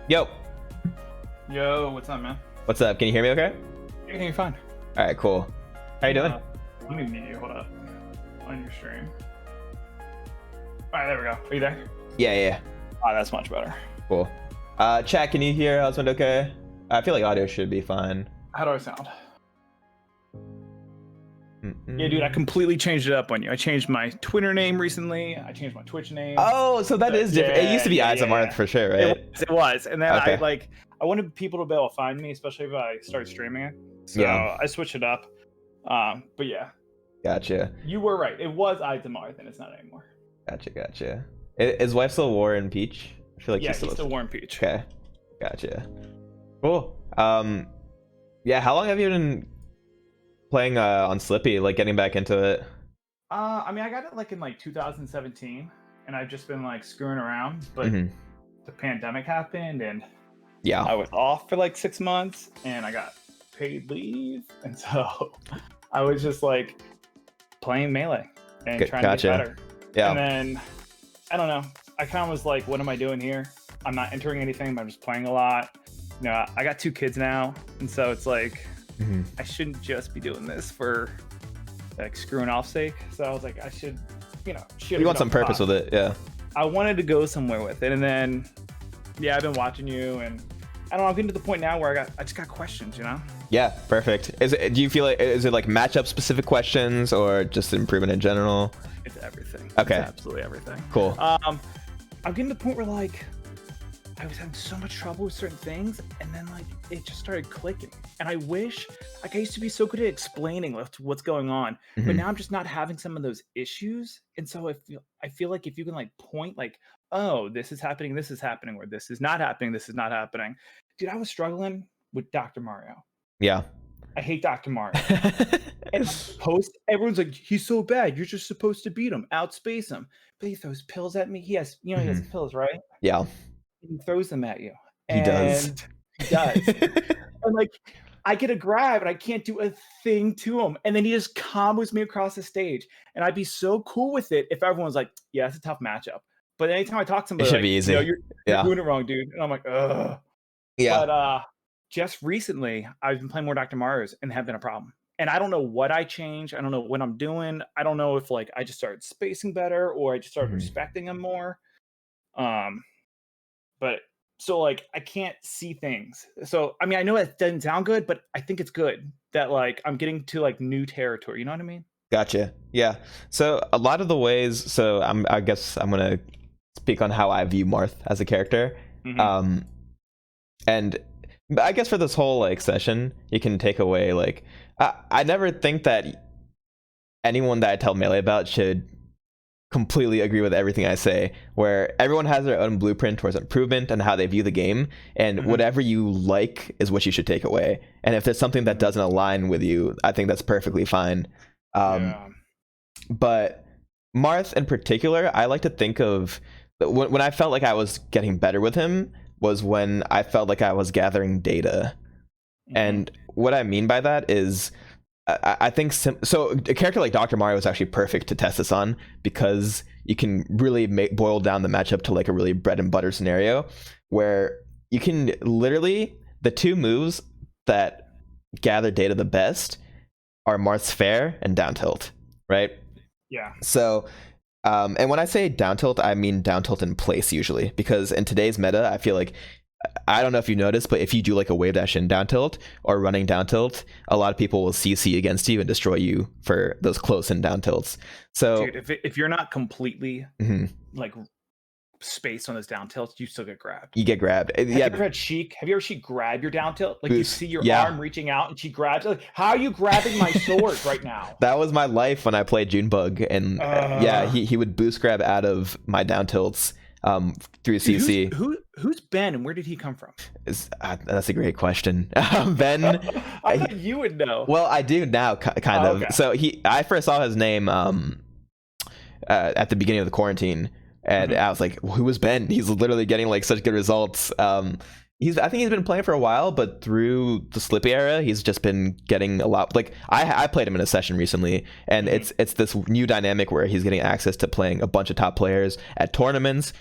Yo, Yo, what's up, man? what's up? Can you hear me okay? Yeah, you're fine. All right, cool. How you doing? Let me mute you. Hold up. On your stream. All right, there we go. Are you there? Yeah. Oh, that's much better. Cool. Chat, can you hear Husband okay? I feel like audio should be fine. How do I sound? Yeah, dude, I completely changed it up on you. I changed my Twitter name recently. I changed my Twitch name. Oh, so that is different. It used to be Eyes of Marth for sure, right? It was. And then Okay. I wanted people to be able to find me, especially if I started streaming it. So Yeah. I switched it up. But yeah, Gotcha. you were right. It was Eyes of Marth, and it's not anymore. Gotcha. Is wife still Warren Peach? I feel like Yeah, she's he's still Warren Peach. Okay. Gotcha. Cool. Yeah, how long have you been playing on Slippy, like getting back into it? I mean, I got it in 2017, and I've just been screwing around. But the pandemic happened, and Yeah. I was off for 6 months, and I got paid leave, and so I was just playing Melee and trying to Gotcha. get better. Yeah. And then I don't know. I kind of was like, "What am I doing here? I'm not entering anything. But I'm just playing a lot." You know, I got 2 kids now, and so it's I shouldn't just be doing this for screwing off sake. So I was like, I should, You want some purpose with it, yeah. I wanted to go somewhere with it, and then I've been watching you, and I don't know. I'm getting to the point now where I just got questions, Yeah, perfect. Do you feel is it matchup specific questions or just improvement in general? It's everything. Okay. It's absolutely everything. Cool. I'm getting to the point where I was having so much trouble with certain things, and then it just started clicking. And I wish I used to be so good at explaining what's going on, but now I'm just not having some of those issues. And so I feel like if you can point oh, this is happening, or this is not happening, this is not happening. Dude, I was struggling with Dr. Mario. Yeah. I hate Dr. Mario. And everyone's like, he's so bad. You're just supposed to beat him, outspace him. But he throws pills at me. He has, he has pills, right? Yeah. He throws them at you. He does. He does. And I get a grab and I can't do a thing to him. And then he just combos me across the stage. And I'd be so cool with it if everyone's like, yeah, it's a tough matchup. But anytime I talk to somebody, it should be easy. You're doing it wrong, dude. And I'm like, ugh. Yeah. But just recently, I've been playing more Dr. Mario's and have been a problem. And I don't know what I changed. I don't know what I'm doing. I don't know if I just started spacing better or I just started respecting him more. But so I can't see things. So I mean, I know it doesn't sound good, but I think it's good that I'm getting to new territory. You know what I mean? Gotcha. Yeah. So a lot of the ways. So I guess I'm gonna speak on how I view Marth as a character. And I guess for this whole session, you can take away I never think that anyone that I tell Melee about should completely agree with everything I say, where everyone has their own blueprint towards improvement and how they view the game, and whatever you like is what you should take away. And if there's something that doesn't align with you, I think that's perfectly fine. But Marth in particular, I like to think of when I felt like I was getting better with him was when I felt like I was gathering data. And what I mean by that is I think so a character like Dr. Mario is actually perfect to test this on, because you can really boil down the matchup to a really bread and butter scenario where you can literally, the 2 moves that gather data the best are Marth's Fair and Down Tilt, right? Yeah. So and when I say down tilt, I mean down tilt in place usually, because in today's meta, I feel like, I don't know if you noticed, but if you do a wave dash in down tilt or running down tilt, a lot of people will CC against you and destroy you for those close and down tilts. So dude, if you're not completely spaced on those down tilts, you still get grabbed. You get grabbed. Have you ever had Sheik? Have you ever Sheik grab your down tilt? You Boost. see your arm reaching out and she grabs it. How are you grabbing my sword right now? That was my life when I played Junebug, and he would boost grab out of my down tilts through CC. Who's Ben and where did he come from? That's a great question. Ben, I thought you would know. Well, I do now, kind of. Okay. So I first saw his name at the beginning of the quarantine, and I was like, who was Ben? He's literally getting such good results. I think he's been playing for a while, but through the Slippy era, he's just been getting a lot. Like I played him in a session recently, and it's this new dynamic where he's getting access to playing a bunch of top players at tournaments,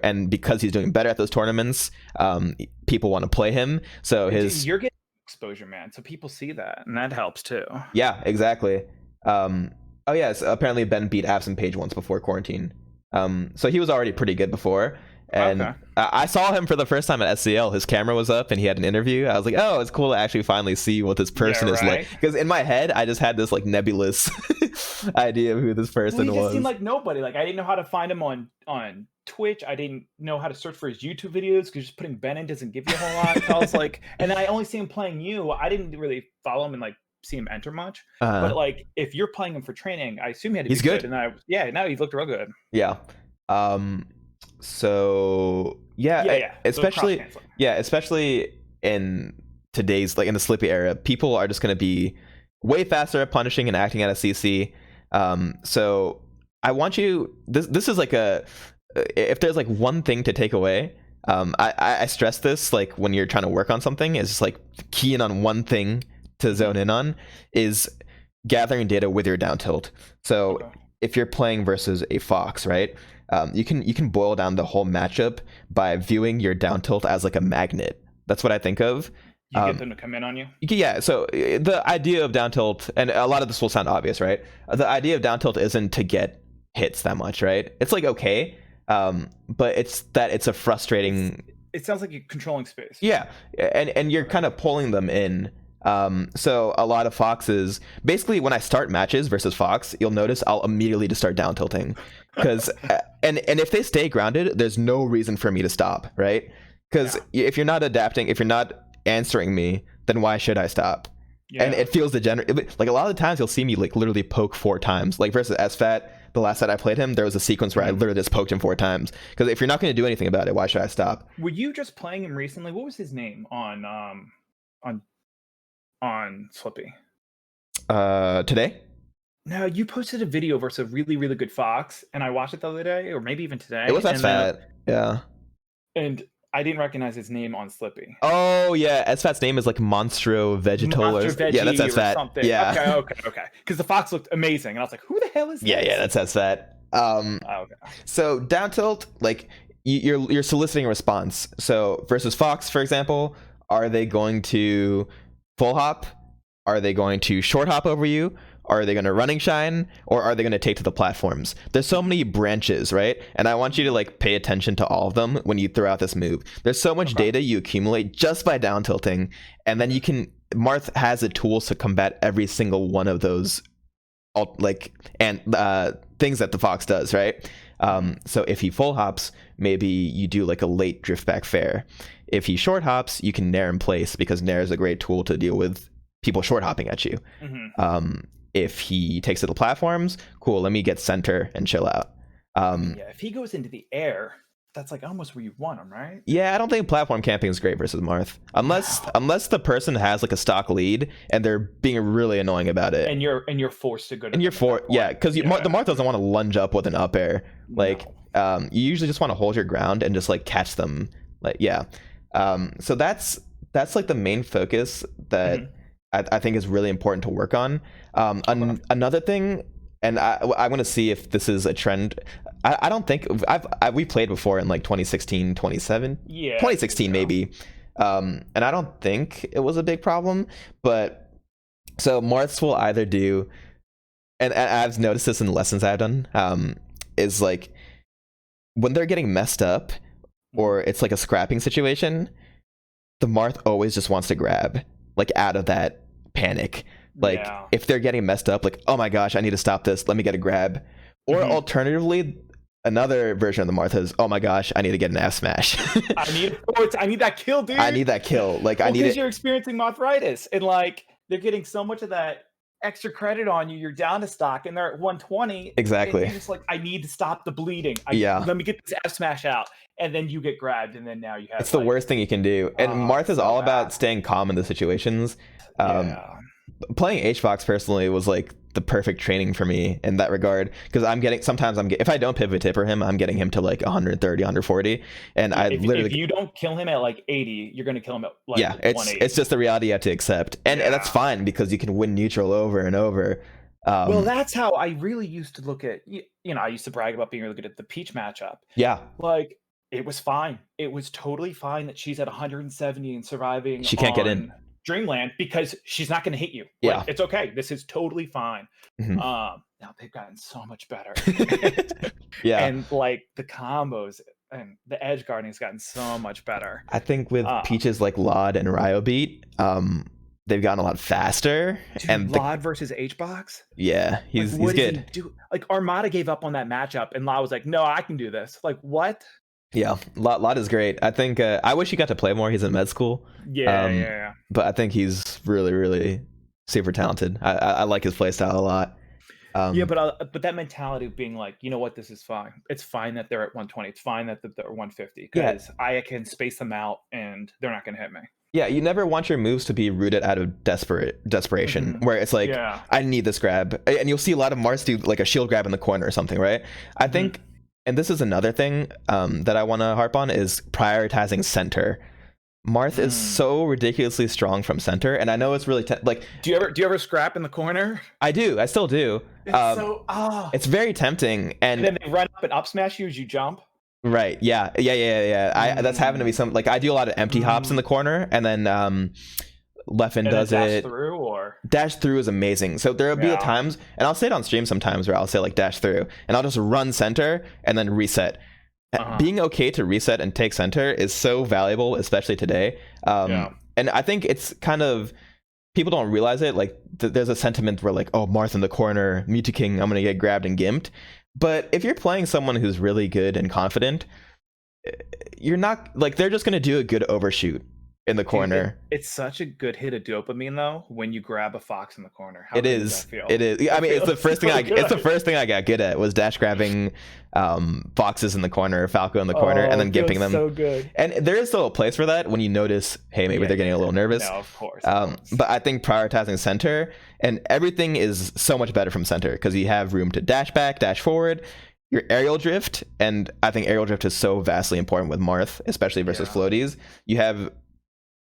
and because he's doing better at those tournaments, people want to play him. So you're getting exposure, man. So people see that, and that helps too. Yeah, exactly. Oh yes, apparently Ben beat Absent Page once before quarantine. So he was already pretty good before. And I saw him for the first time at SCL. His camera was up and he had an interview. I was like, oh, it's cool to actually finally see what this person is like. Because in my head, I just had this like nebulous idea of who this person was. He just seemed like nobody. Like I didn't know how to find him on Twitch. I didn't know how to search for his YouTube videos because just putting Ben in doesn't give you a whole lot. So I was like, and then I only see him playing you. I didn't really follow him and like see him enter much. But like if you're playing him for training, I assume he had to be good. And now he looked real good. Yeah. So especially in today's like in the Slippy era, people are just going to be way faster at punishing and acting out of CC. So I want you. This is like if there's like one thing to take away, I stress this like when you're trying to work on something is just like key in on one thing to zone in on is gathering data with your down tilt. So if you're playing versus a Fox, right? You can boil down the whole matchup by viewing your down tilt as like a magnet. That's what I think of. You get them to come in on you? Yeah, so the idea of down tilt, and a lot of this will sound obvious, right? The idea of down tilt isn't to get hits that much, right? It's like okay, but it's a frustrating... It sounds like you're controlling space. Yeah, and you're kind of pulling them in. So a lot of Foxes, basically when I start matches versus Fox, you'll notice I'll immediately just start down tilting because and if they stay grounded, there's no reason for me to stop, right? Because if you're not adapting, if you're not answering me, then why should I stop? And it feels degenerate. Like a lot of the times you'll see me like literally poke 4 times, like versus SFAT. The last set I played him, there was a sequence where I literally just poked him 4 times. Because if you're not going to do anything about it, why should I stop? Were you just playing him recently? What was his name on Slippy? Today? No, you posted a video versus a really, really good Fox, and I watched it the other day, or maybe even today. It was SFAT, yeah. And I didn't recognize his name on Slippy. Oh yeah, SFAT's name is like Monstro Vegetal yeah, that's SFAT. Yeah. Okay. Because the Fox looked amazing, and I was like, "Who the hell is this?" Yeah, that's SFAT. Okay. So down tilt, like you're soliciting a response. So versus Fox, for example, are they going to full hop? Are they going to short hop over you? Are they going to running shine, or are they going to take to the platforms? There's so many branches, right? And I want you to like pay attention to all of them when you throw out this move. There's so much data you accumulate just by down tilting, and then you can. Marth has the tools to combat every single one of those, things that the Fox does, right? So if he full hops, maybe you do like a late drift back fair. If he short hops, you can nair in place because nair is a great tool to deal with people short hopping at you. If he takes to the platforms, cool, let me get center and chill out. If he goes into the air, that's like almost where you want him, right? Yeah, I don't think platform camping is great versus Marth. Unless the person has like a stock lead and they're being really annoying about it. And you're forced to go to and you're because the Marth doesn't want to lunge up with an up air. Like you usually just want to hold your ground and just like catch them. So that's like the main focus that I think is really important to work on. Another thing, and I want to see if this is a trend. I don't think we played before in like 2016, 2016 maybe. And I don't think it was a big problem. But so Marths will either do, and I've noticed this in lessons I've done, is like when they're getting messed up or it's like a scrapping situation, the Marth always just wants to grab like out of that panic. Like if they're getting messed up, like, oh my gosh, I need to stop this, let me get a grab. Or alternatively, another version of the Marth is, oh my gosh, I need to get an F smash. I need that kill, dude. I need that kill. Like I need it because you're experiencing Marthritis and like they're getting so much of that extra credit on you. You're down to stock and they're at 120. Exactly. And you're just like, I need to stop the bleeding. Let me get this F smash out. And then you get grabbed, and then now you have. It's the worst thing you can do. And Marth is all about staying calm in the situations. Playing HBox personally was like the perfect training for me in that regard, because if I don't pivot tipper him, I'm getting him to like 130, 140, and if you don't kill him at like 80, you're gonna kill him at like 180. It's just the reality you have to accept, and that's fine because you can win neutral over and over. Well, that's how I really used to look at, I used to brag about being really good at the Peach matchup. Yeah. Like, it was fine. It was totally fine that she's at 170 and surviving. She can't get in Dreamland because she's not going to hit you. Yeah. Like, it's okay. This is totally fine. Mm-hmm. Now they've gotten so much better. Yeah. And like the combos and the edge guarding has gotten so much better. I think with Peach's like Lod and Ryo beat, they've gotten a lot faster. Dude, and Lod versus H-Box? Yeah, he's what good. He do? Like, Armada gave up on that matchup, and Lod was like, no, I can do this. Like, what? Yeah, Lod is great. I think I wish he got to play more. He's in med school. Yeah. But I think he's really, really super talented. I like his play style a lot. But that mentality of being like, you know what, this is fine. It's fine that they're at 120. It's fine that they're 150 because I can space them out and they're not going to hit me. Yeah, you never want your moves to be rooted out of desperation, where it's like, I need this grab. And you'll see a lot of Marths do like a shield grab in the corner or something, right? I think, and this is another thing that I want to harp on, is prioritizing center. Marth is so ridiculously strong from center, and I know it's really like. Do you ever scrap in the corner? I do. I still do. It's it's very tempting, and then they run up and up smash you as you jump. Right. Yeah. That's having to be some, like, I do a lot of empty hops in the corner, and then Leffen does it. Dash through is amazing. So there will be times, and I'll say it on stream sometimes, where I'll say like dash through, and I'll just run center and then reset. Being okay to reset and take center is so valuable, especially today. And I think it's kind of, people don't realize it. Like there's a sentiment where like, oh, Marth in the corner, Mewtwo King, I'm gonna get grabbed and gimped. But if you're playing someone who's really good and confident, you're not, like, they're just going to do a good overshoot in the corner. It's such a good hit of dopamine though when you grab a fox in the corner. It is. I mean, it's the first thing I got good at was dash grabbing foxes in Falco in the corner, and then gimping them. So good. And there is still a place for that when you notice, hey, maybe they're getting a little nervous. No, of course. But I think prioritizing center, and everything is so much better from center because you have room to dash back, dash forward. Your aerial drift, and I think aerial drift is so vastly important with Marth, especially versus floaties. You have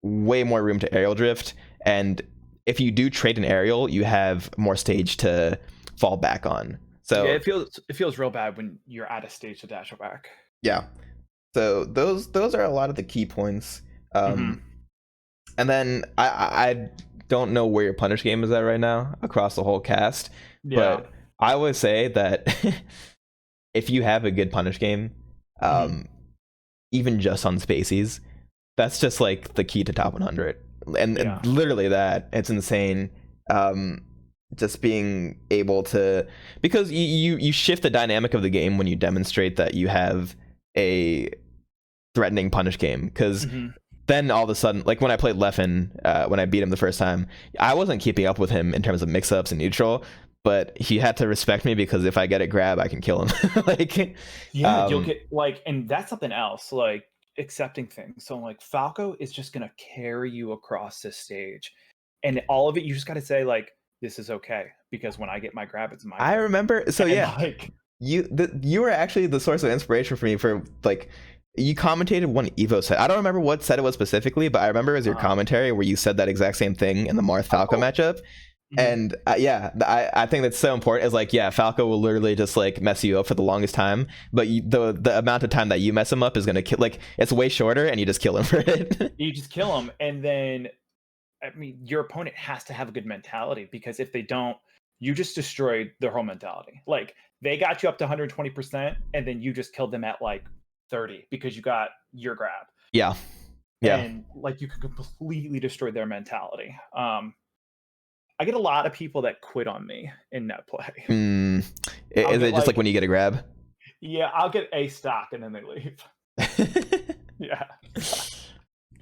way more room to aerial drift, and if you do trade an aerial, you have more stage to fall back on. So it feels real bad when you're at a stage to dash back. Yeah. So those are a lot of the key points. And then I don't know where your punish game is at right now across the whole cast, but I would say that if you have a good punish game, even just on spacies, that's just like the key to top 100. And literally that, it's insane. Just being able to, because you shift the dynamic of the game when you demonstrate that you have a threatening punish game. Because then all of a sudden, like when I played Leffen, when I beat him the first time, I wasn't keeping up with him in terms of mix-ups and neutral, but he had to respect me because if I get a grab, I can kill him. Like, you'll get like, and that's something else, like accepting things. So like Falco is just gonna carry you across this stage, and all of it, you just got to say like, this is okay, because when I get my grab, it's my I remember. So like, you were actually the source of inspiration for me for like. You commentated one Evo set. I don't remember what set it was specifically, but I remember it was your commentary where you said that exact same thing in the Marth Falco matchup. And I think that's so important. It's like, Falco will literally just like mess you up for the longest time, but the amount of time that you mess him up is gonna kill. Like, it's way shorter, and you just kill him for it. You just kill him, and then I mean, your opponent has to have a good mentality, because if they don't, you just destroyed their whole mentality. Like, they got you up to 120%, and then you just killed them at like 30 because you got your grab. And like, you could completely destroy their mentality. I get a lot of people that quit on me in net play. Is it just like when you get a grab? Yeah, I'll get a stock and then they leave.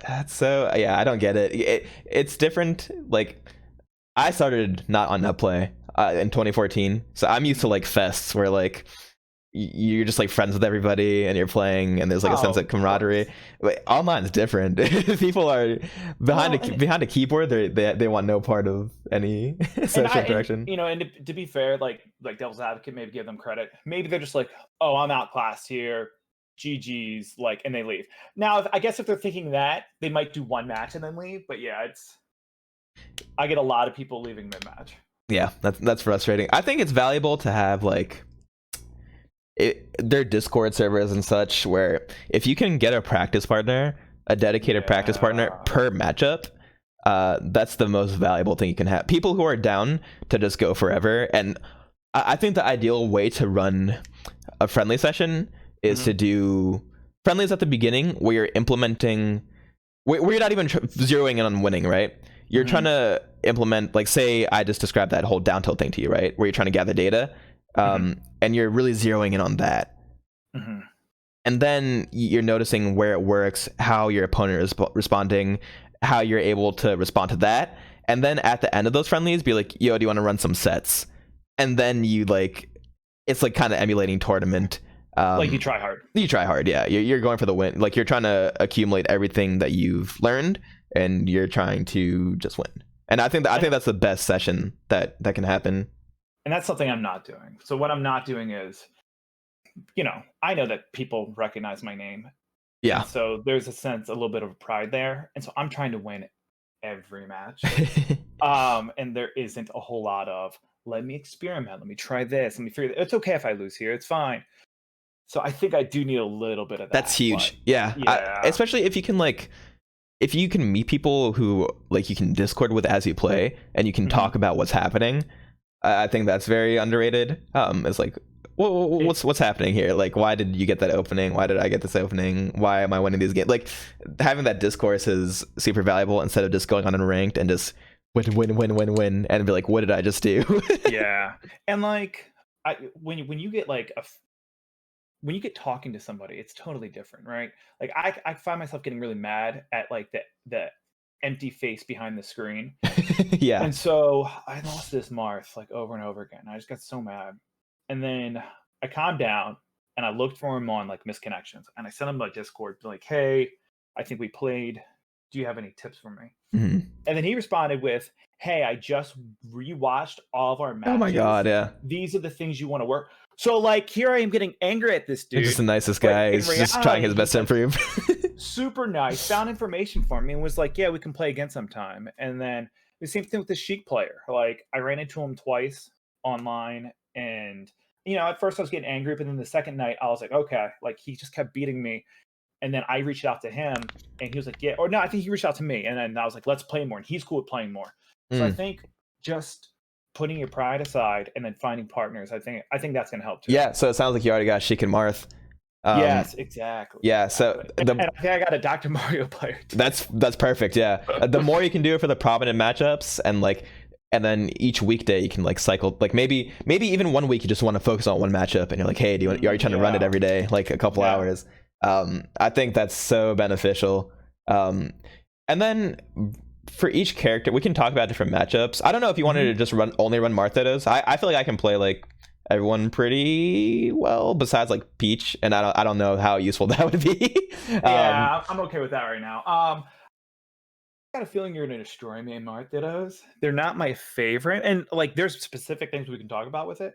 That's so, I don't get it. It's different. Like, I started not on net play in 2014, so I'm used to like fests where like you're just like friends with everybody and you're playing and there's like a sense of camaraderie. But online's different. People are behind a keyboard. They want no part of any social interaction. And to be fair, like devil's advocate, maybe give them credit. Maybe they're just like, oh, I'm outclassed here. GG's, like, and they leave. Now, I guess if they're thinking that, they might do one match and then leave. But yeah, I get a lot of people leaving mid-match. Yeah, that's frustrating. I think it's valuable to have like their Discord servers and such, where if you can get a practice partner, a dedicated practice partner per matchup, that's the most valuable thing you can have. People who are down to just go forever. And I think the ideal way to run a friendly session is to do friendlies at the beginning where you're implementing, where you're not even zeroing in on winning, right? You're trying to implement, like, say I just described that whole down tilt thing to you, right? Where you're trying to gather data, and you're really zeroing in on that. And then you're noticing where it works, how your opponent is responding, how you're able to respond to that. And then at the end of those friendlies, be like, yo, do you want to run some sets? And then you like, it's like kind of emulating tournament. Like you try hard. You try hard, yeah. You're going for the win. Like you're trying to accumulate everything that you've learned, and you're trying to just win. And I think that's the best session that can happen. And that's something I'm not doing. So what I'm not doing is, I know that people recognize my name. Yeah. And so there's a little bit of pride there. And so I'm trying to win every match. And there isn't a whole lot of, let me experiment. Let me try this. Let me figure it's okay if I lose here. It's fine. So I think I do need a little bit of that. That's huge. Yeah. Especially if you can meet people who like you can Discord with as you play, and you can talk about what's happening. I think that's very underrated. It's like, what's happening here? Like, why did you get that opening? Why did I get this opening? Why am I winning these games? Like, having that discourse is super valuable instead of just going on unranked and just win, and be like, what did I just do? Yeah. And like, when you get like when you get talking to somebody, it's totally different, right? Like I find myself getting really mad at like the empty face behind the screen. Yeah. And so I lost this Marth like over and over again. I just got so mad. And then I calmed down and I looked for him on like misconnections. And I sent him a Discord like, hey, I think we played. Do you have any tips for me? And then he responded with, hey, I just rewatched all of our matches. Oh my God, yeah. These are the things you want to work. So like here I am getting angry at this dude. He's just the nicest guy. He's just trying his best to improve. Super nice. Found information for me and was like, yeah, we can play again sometime. And then the same thing with the Sheik player. Like I ran into him twice online, and at first I was getting angry, but then the second night I was like, okay, like he just kept beating me. And then I reached out to him and he was like, yeah, or no, I think he reached out to me. And then I was like, let's play more. And he's cool with playing more. So I think just putting your pride aside and then finding partners, I think that's going to help too. Yeah. So it sounds like you already got Sheik and Marth. Yes, exactly. Yeah. So and I think I got a Dr. Mario player too. That's perfect. Yeah. The more you can do it for the prominent matchups, and then each weekday you can like cycle, like maybe even 1 week you just want to focus on one matchup and you're like, hey, are you trying to run it every day, like a couple hours? I think that's so beneficial. And then for each character, we can talk about different matchups. I don't know if you wanted to just only run Marth. I feel like I can play like everyone pretty well besides like Peach, and I don't know how useful that would be. I'm okay with that right now. I got a feeling you're gonna destroy me in Marth. They're not my favorite, and like there's specific things we can talk about with it.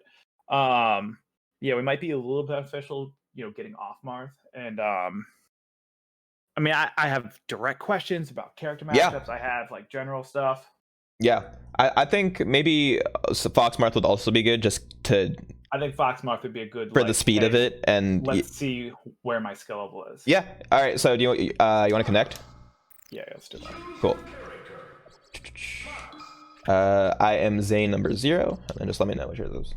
We might be a little beneficial, getting off Marth, and I mean, I have direct questions about character matchups. I have like general stuff. Yeah, I think maybe Fox Marth would also be good, I think Fox Marth would be a good for the speed of it, and let's see where my skill level is. Yeah. All right. So do you want to connect? Yeah, let's do that. Cool. I am Zain number 0, and then just let me know which are those.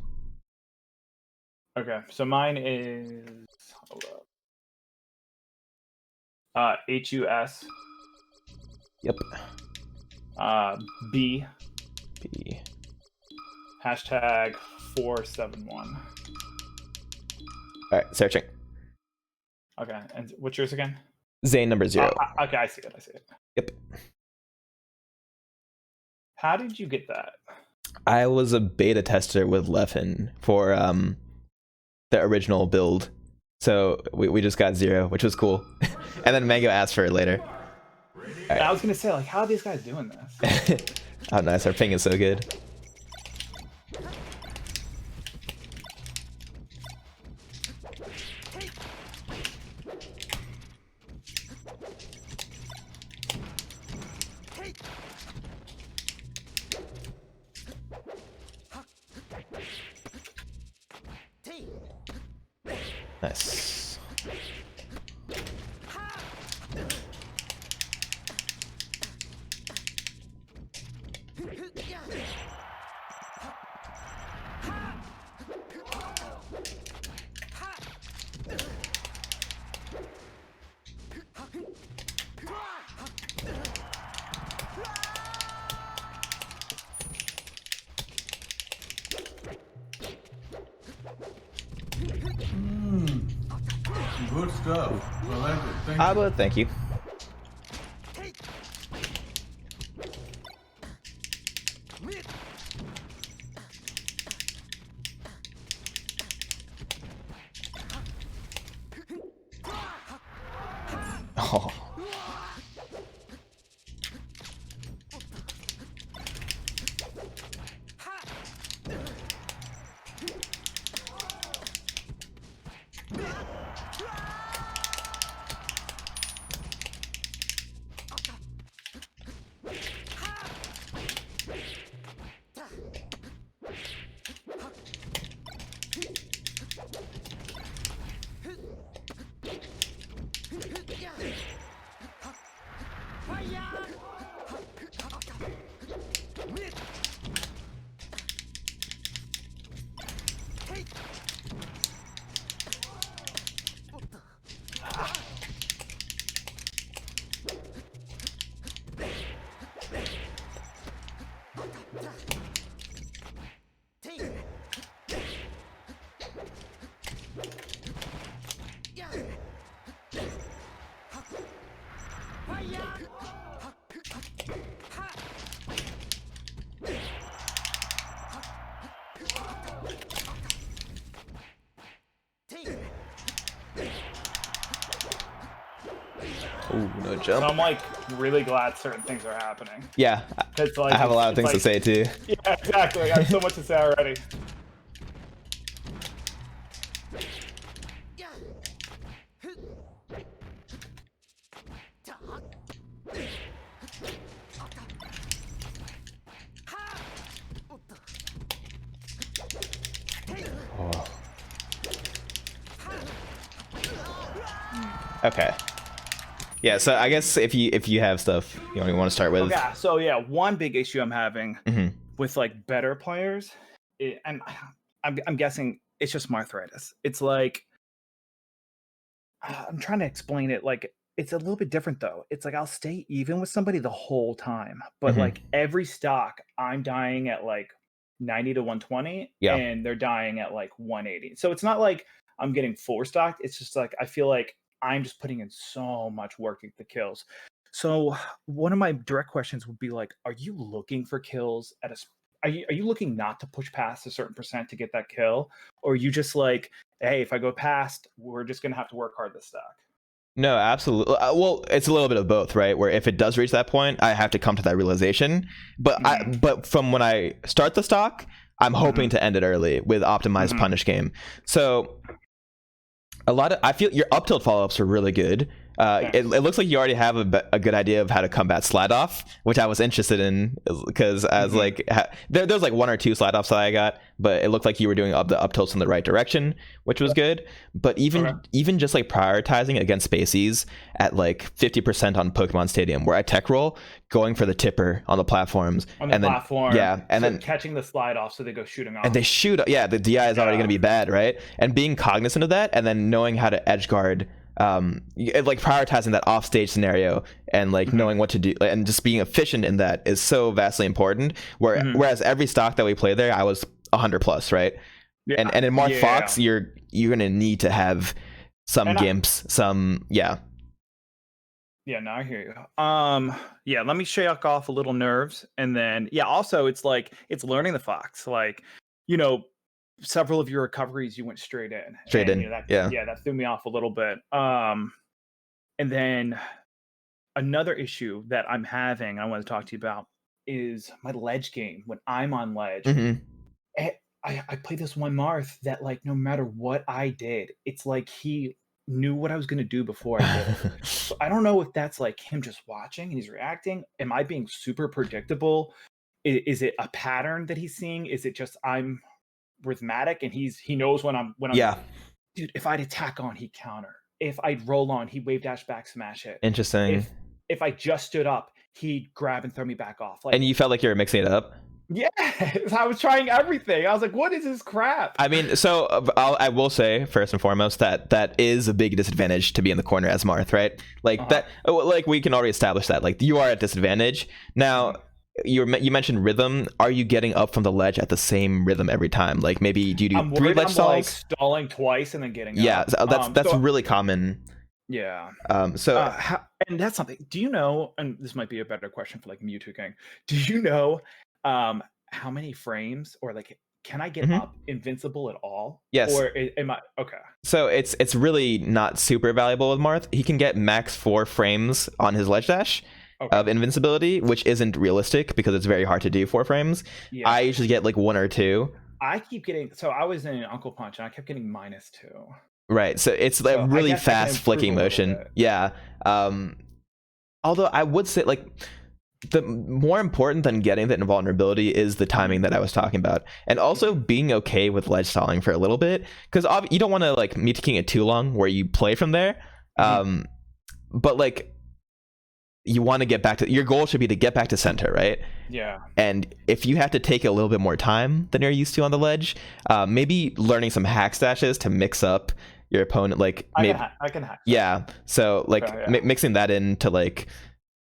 Okay, so mine is HUS. Yep. B. #471. All right, searching. Okay, and what's yours again? Zain number 0. Okay, I see it. Yep. How did you get that? I was a beta tester with Leffen for the original build. So we just got 0, which was cool. And then Mango asked for it later. Right. I was gonna say, like, how are these guys doing this? Oh, nice. Our ping is so good. Nice. Good stuff. I like it. Thank you. Abba, thank you. Oh. Ooh, no So jump. I'm like really glad certain things are happening. Yeah, It's like, I have a lot of things to say too. Yeah, exactly. I have so much to say already. Oh. Okay. Yeah, so I guess if you have stuff you want to start with. Okay, so yeah, one big issue I'm having Mhm. with like better players, and I'm guessing it's just Marthritis. It's like I'm trying to explain it. Like it's a little bit different though. It's like I'll stay even with somebody the whole time, but Mhm. like every stock, I'm dying at like 90 to 120, Yeah. and they're dying at like 180. So it's not like I'm getting four stocked. It's just like I feel like I'm just putting in so much work at the kills. So one of my direct questions would be like, are you looking for kills at are you looking not to push past a certain percent to get that kill? Or are you just like, hey, if I go past, we're just gonna have to work hard this stock? No, absolutely. Well, it's a little bit of both, right? Where if it does reach that point, I have to come to that realization. But from when I start the stock, I'm hoping to end it early with optimized punish game. So I feel your up tilt follow ups are really good. It looks like you already have a good idea of how to combat slide off, which I was interested in because as like there's like one or two slide offs that I got, but it looked like you were doing the up tilts in the right direction, which was good. But even just like prioritizing against spacies at like 50% on Pokemon Stadium, where I tech roll, going for the tipper on the platforms platform, and then catching the slide off so they go shooting off. And they shoot, yeah, the DI is already going to be bad, right? And being cognizant of that, and then knowing how to edge guard, like prioritizing that offstage scenario, and like knowing what to do, and just being efficient in that is so vastly important. Whereas every stock that we play there, I was 100 plus, right? Yeah. And in Marth Fox, you're going to need to have some gimps, Yeah, no, I hear you. Yeah, let me shake off a little nerves, and then also it's like it's learning the Fox. Like, several of your recoveries you went straight in. Straight in. That threw me off a little bit. And then another issue that I'm having, I want to talk to you about, is my ledge game. When I'm on ledge, I play this one Marth that, like, no matter what I did, it's like he knew what I was going to do before I did it. So I don't know if that's like him just watching and he's reacting. Am I being super predictable? Is it a pattern that he's seeing? Is it just I'm rhythmic and he knows when I'm dude, if I'd attack on, he'd counter. If I'd roll on, he'd wave dash back smash it. Interesting. If I just stood up, he'd grab and throw me back off. Like, and you felt like you were mixing it up? Yeah, I was trying everything. I was like, what is this crap? I mean, so I will say first and foremost that is a big disadvantage to be in the corner as Marth, right? Like that, like we can already establish that, like you are at disadvantage. Now, you mentioned rhythm. Are you getting up from the ledge at the same rhythm every time? Like maybe do you do 3 ledge stalls? Like stalling twice and then getting up. Yeah, that's really common. Yeah. And that's something. Do you know? And this might be a better question for like Mewtwo King. Do you know how many frames, or like, can I get up invincible at all? Yes. Or am I okay? So it's really not super valuable with Marth. He can get max 4 frames on his ledge dash of invincibility, which isn't realistic because it's very hard to do 4 frames. Yeah. I usually get like 1 or 2. I keep getting, so I was in Uncle Punch and I kept getting -2. Right. So it's a really fast flicking motion. Yeah. Although I would say, like, the more important than getting the invulnerability is the timing that I was talking about, and also being okay with ledge stalling for a little bit, because you don't want to like Mewtwo King it too long where you play from there. But like, you want to get back to, your goal should be to get back to center, right? Yeah. And if you have to take a little bit more time than you're used to on the ledge, maybe learning some hack stashes to mix up your opponent, like I can hack. Yeah. So like mixing that in to like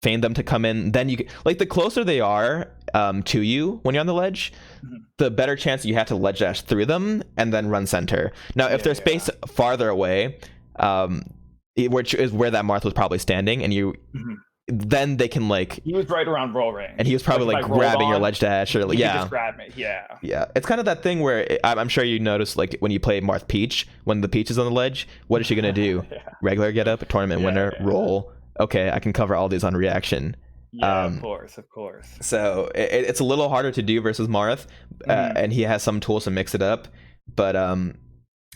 feign them to come in, then you can, like, the closer they are to you when you're on the ledge, the better chance you have to ledge dash through them and then run center. Now, if they're spaced farther away, which is where that Marth was probably standing, and you, then they can like. He was right around roll range, and he was probably like grabbing your ledge dash, or he just grab me. Yeah. It's kind of that thing where I'm sure you notice, like when you play Marth Peach, when the Peach is on the ledge, what is she gonna do? Regular get up, tournament winner, roll. Okay, I can cover all these on reaction. Yeah, of course. So it's a little harder to do versus Marth, and he has some tools to mix it up. But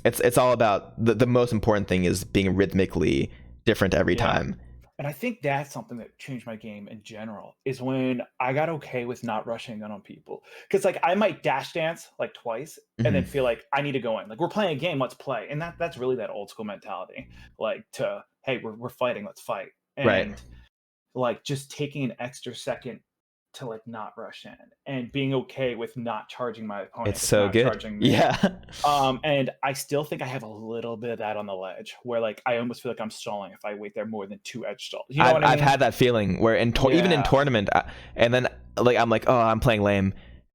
it's all about the most important thing is being rhythmically different every time. And I think that's something that changed my game in general, is when I got okay with not rushing in on people. Because like I might dash dance like twice and then feel like I need to go in. Like, we're playing a game, let's play. And that's really that old school mentality. Like, hey, we're fighting, let's fight. And like just taking an extra second to like not rush in and being okay with not charging my opponent. It's so good. And I still think I have a little bit of that on the ledge, where like I almost feel like I'm stalling if I wait there more than 2 edge stalls. You know what I mean? I've had that feeling where even in tournament, and then like I'm like, oh, I'm playing lame.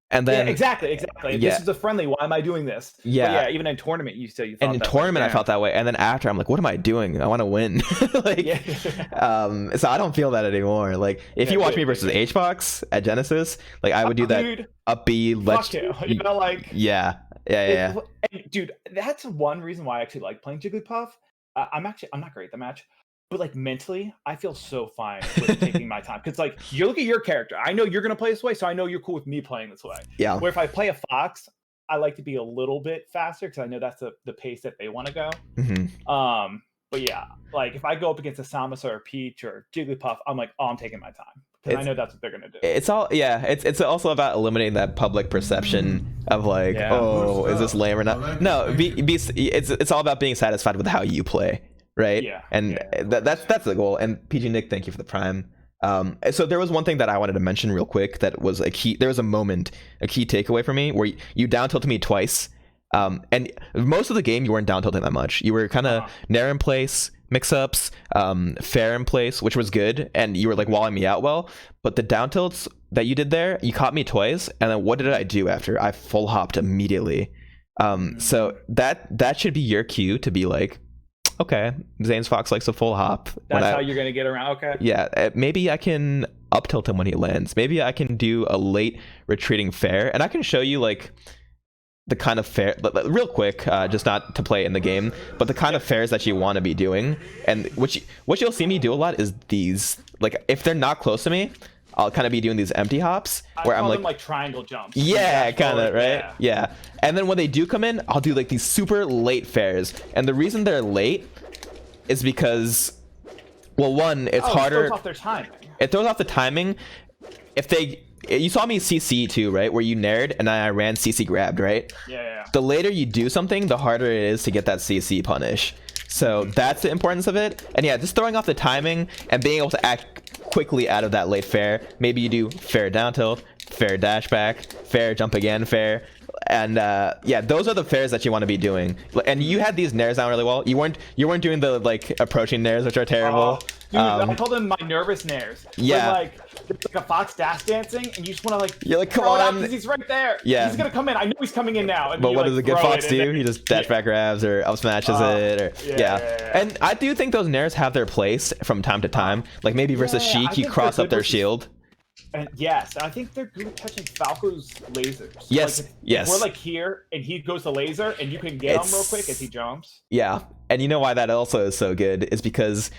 And then exactly. This is a friendly. Why am I doing this? Yeah, even in tournament, you thought. And in tournament, I felt that way. And then after, I'm like, what am I doing? I want to win. So I don't feel that anymore. Like if you watch me versus HBox at Genesis, like I would do that up B ledge. You know, like Dude, that's one reason why I actually like playing Jigglypuff. I'm not great at the match. But like mentally, I feel so fine with taking my time, because like you look at your character, I know you're gonna play this way, so I know you're cool with me playing this way. Yeah. Where if I play a Fox, I like to be a little bit faster because I know that's the pace that they want to go. But yeah, like if I go up against a Samus or a Peach or Jigglypuff, I'm like, oh, I'm taking my time because I know that's what they're gonna do. It's also about eliminating that public perception of like, oh, is this lame or not? No, it's all about being satisfied with how you play. Right. That's the goal. And PG Nick, thank you for the prime. So there was one thing that I wanted to mention real quick that was a key. There was a key takeaway for me where you down tilted me twice. And most of the game you weren't down tilting that much. You were kind of nair in place, mix ups, fair in place, which was good, and you were like walling me out well. But the down tilts that you did there, you caught me twice, and then what did I do after? I full hopped immediately. So that should be your cue to be like, okay, Zane's Fox likes a full hop. That's how you're going to get around. Okay. Yeah. Maybe I can up tilt him when he lands. Maybe I can do a late retreating fair, and I can show you like the kind of fair, real quick, just not to play in the game, but the kind of fairs that you want to be doing, and what you'll see me do a lot is these. Like if they're not close to me, I'll kind of be doing these empty hops where I'm like triangle jumps. Yeah, kind of, right? Yeah. And then when they do come in, I'll do like these super late fairs, and the reason they're late is because, well, one, it's harder. It throws off their timing. It throws off the timing. If they, you saw me CC too, right? Where you nared and I ran CC grabbed, right? Yeah. The later you do something, the harder it is to get that CC punish. So that's the importance of it. And yeah, just throwing off the timing and being able to act quickly out of that late fair. Maybe you do fair down tilt, fair dash back, fair jump again, fair. And yeah, those are the fairs that you want to be doing. And you had these nairs down really well. You weren't doing the like approaching nairs, which are terrible. Dude, I call them my nervous nairs. Yeah. Like it's like a fox dash dancing, and you just want to like. You're like, come on, because he's right there. Yeah. He's gonna come in. I know he's coming in now. And but what like, does a good fox do? He just dash Yeah. back grabs or up smashes it, or Yeah. And I do think those nairs have their place from time to time. Like maybe versus I Sheik, you think cross they're up good their versus- shield. And yes, I think they're good at catching Falco's lasers. Yes, Like, if yes. we're like here, and he goes to laser, and you can get him real quick as he jumps. Yeah, and you know why that also is so good is because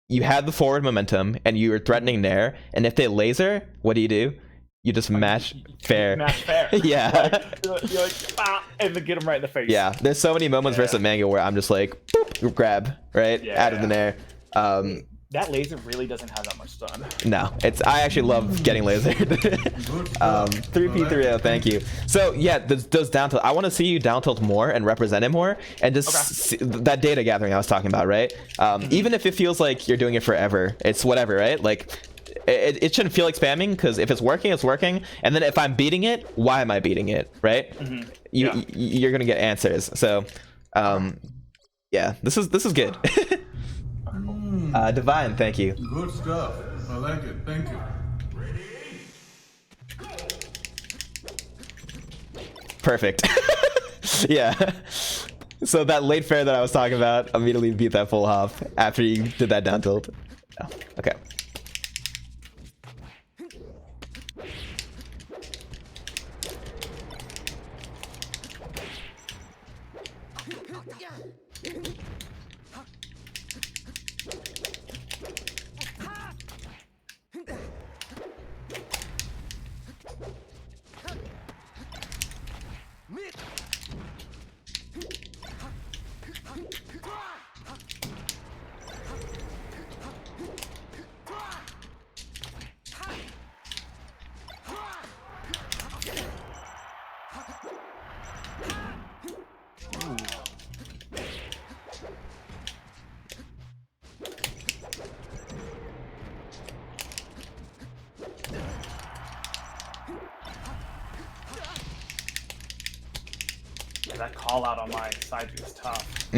you have the forward momentum and you are threatening Nair, and if they laser, what do? You just match fair. Match fair. Yeah. You're like, ah, and then get him right in the face. Yeah, there's so many moments versus Mango where I'm just like, boop, grab, right? Out of the Nair. That laser really doesn't have that much stun. No, I actually love getting lasered. 3P30, thank you. So yeah, those down tilt. I want to see you down tilt more and represent it more, and just see that data gathering I was talking about, right? Even if it feels like you're doing it forever, it's whatever, right? Like it shouldn't feel like spamming, because if it's working, it's working. And then if I'm beating it, why am I beating it, right? You're gonna get answers. So yeah, this is good. Divine, thank you. Good stuff. I like it. Thank you. Perfect. Yeah. So that late fair that I was talking about, immediately beat that full hop after you did that down tilt. Oh, okay. That call out on my side is tough.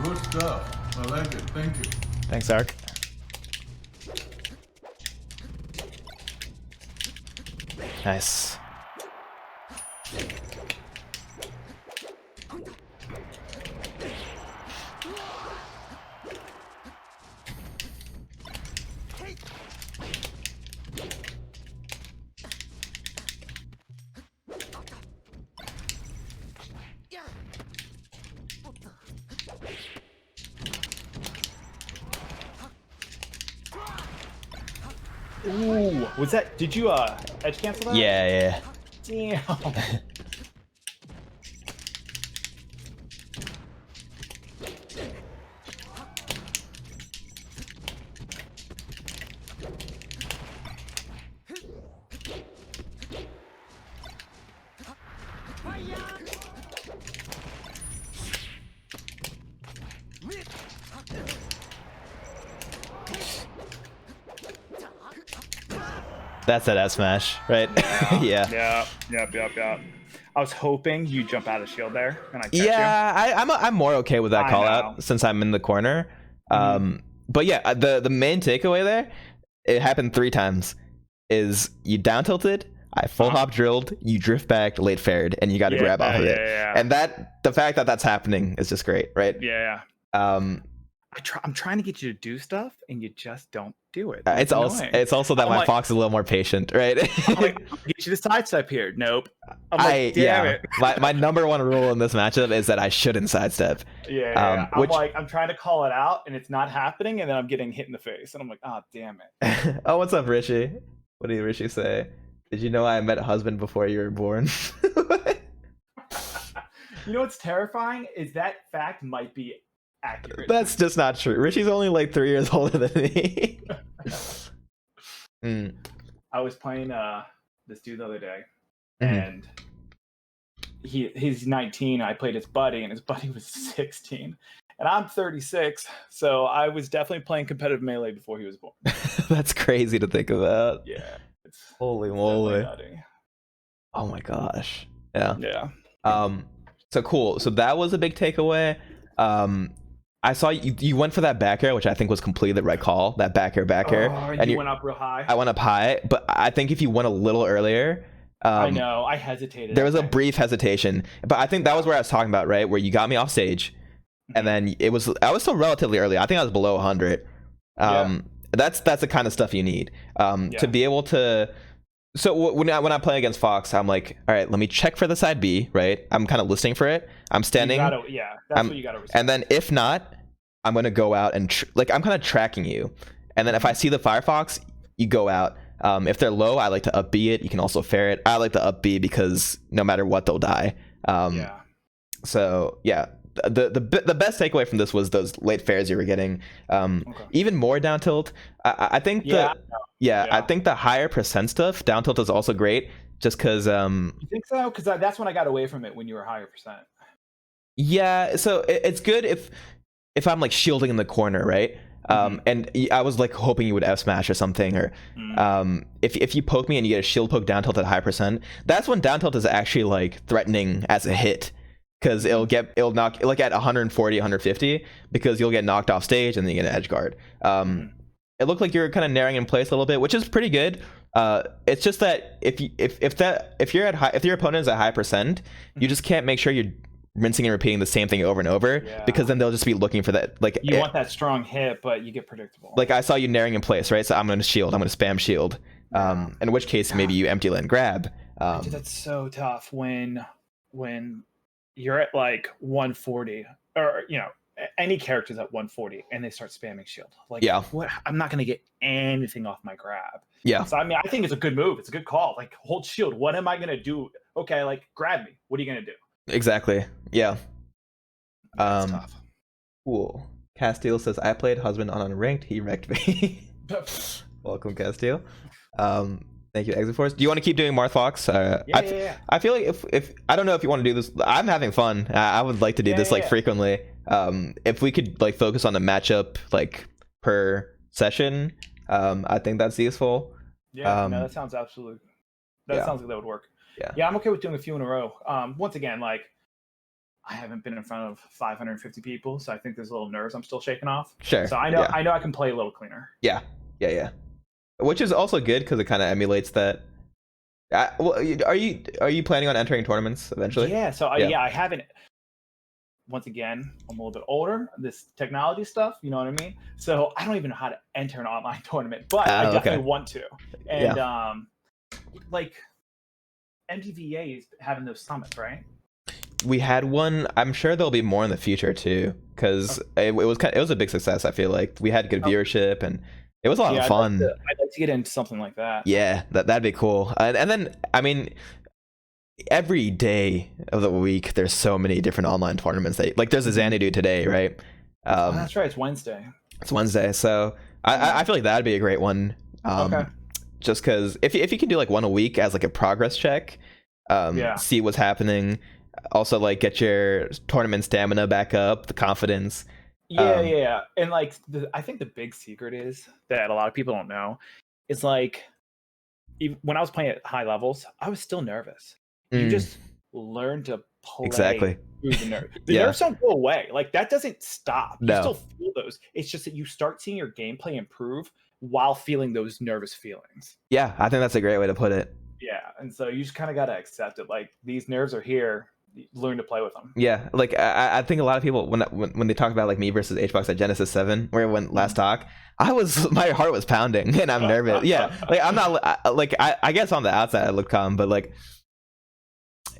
Good stuff. I like it. Thank you. Thanks, Ark. Nice. Ooh, was that? Did you edge cancel that? Yeah. Damn. That's an F smash, right? Yeah. Yep. I was hoping you jump out of shield there, and I catch you. Yeah, I'm more okay with that I call know. out since I'm in the corner. But yeah, the main takeaway there, it happened 3 times, is you down tilted, I full hop drilled, you drift back, late fared, and you got to grab off of it. And the fact that that's happening is just great, right? Yeah. I'm trying to get you to do stuff, and you just don't do it. It's also that my fox is a little more patient, right? I'm like, I'll get you to sidestep here. Nope. I'm like, damn it. My number one rule in this matchup is that I shouldn't sidestep. I'm trying to call it out, and it's not happening, and then I'm getting hit in the face, and I'm like, oh, damn it. Oh, what's up, Rishi? What did Rishi say? Did you know I met a husband before you were born? You know what's terrifying is that fact might be accurate. That's just not true. Rishi's only like 3 years older than me. I was playing this dude the other day, and he's 19. I played his buddy, and his buddy was 16. And I'm 36, so I was definitely playing competitive Melee before he was born. That's crazy to think about. Yeah. Holy moly. Oh my gosh. Yeah. So cool. So that was a big takeaway. I saw you went for that back air, which I think was completely the right call. That back air. And you went up real high. I went up high, but I think if you went a little earlier, I know. I hesitated. There was a brief hesitation, but I think that was where I was talking about, right? Where you got me off stage, and then I was still relatively early. I think I was below 100. That's the kind of stuff you need to be able to. So when I play against Fox, I'm like, all right, let me check for the side B, right? I'm kind of listening for it. I'm standing. That's what you gotta respect. And then if not, I'm gonna go out and I'm kind of tracking you. And then if I see the Firefox, you go out. If they're low, I like to up B it. You can also fair it. I like to up B because no matter what, they'll die. So yeah. The best takeaway from this was those late fares you were getting. Even more down tilt. I think I think the higher percent stuff down tilt is also great. Just because. You think so? Because that's when I got away from it when you were higher percent. Yeah, so it's good if I'm like shielding in the corner, right? And I was like hoping you would F smash or something, or if you poke me and you get a shield poke down tilt at high percent, that's when down tilt is actually like threatening as a hit. Because it'll knock like at 140, 150, because you'll get knocked off stage and then you get an edge guard. It looked like you're kind of narrowing in place a little bit, which is pretty good. It's just that if your opponent is at high percent, you just can't make sure you're rinsing and repeating the same thing over and over, because then they'll just be looking for that. Like you want that strong hit, but you get predictable. Like I saw you narrowing in place, right? So I'm going to shield. I'm going to spam shield. In which case maybe you empty land grab. Dude, that's so tough when you're at like 140, or any characters at 140, and they start spamming shield. Like, what? I'm not gonna get anything off my grab. So I mean, I think it's a good move. It's a good call. Like, hold shield. What am I gonna do? Okay, like grab me. What are you gonna do? Exactly. Yeah. That's tough. Cool. Castile says I played husband on unranked. He wrecked me. Welcome, Castile. Thank you, Exit Force. Do you want to keep doing Marth Fox? I feel like if I don't know if you want to do this. I'm having fun. I would like to do this frequently. If we could like focus on the matchup like per session, I think that's useful. That sounds absolutely. Sounds like that would work. Yeah, I'm okay with doing a few in a row. Once again, like I haven't been in front of 550 people, so I think there's a little nerves I'm still shaking off. Sure. So I know I can play a little cleaner. Yeah. Which is also good because it kind of emulates that. Are you planning on entering tournaments eventually? Yeah. So I haven't. Once again, I'm a little bit older. This technology stuff, you know what I mean. So I don't even know how to enter an online tournament, but I definitely want to. And like MTVA is having those summits, right? We had one. I'm sure there'll be more in the future too, because it was a big success. I feel like we had good viewership and. It was a lot of fun. I'd like to get into something like that. Yeah, that'd be cool. And then, I mean, every day of the week, there's so many different online tournaments. Like, there's a Xanadu today, right? That's right. It's Wednesday. It's Wednesday. So I feel like that'd be a great one. Just because if you can do like one a week as like a progress check, see what's happening. Also, like, get your tournament stamina back up, the confidence. Yeah. And like, I think the big secret is that a lot of people don't know is like, even when I was playing at high levels, I was still nervous. You Mm, just learn to play exactly. through the nerves. The Yeah. nerves don't go away. Like that doesn't stop. You No. still feel those. It's just that you start seeing your gameplay improve while feeling those nervous feelings. Yeah, I think that's a great way to put it. Yeah, and so you just kind of got to accept it. Like these nerves are here. Learn to play with them. Yeah, like I think a lot of people when they talk about like me versus HBox at Genesis 7, where it went last talk, my heart was pounding and I'm nervous. Yeah, like I'm not like I guess on the outside I look calm, but like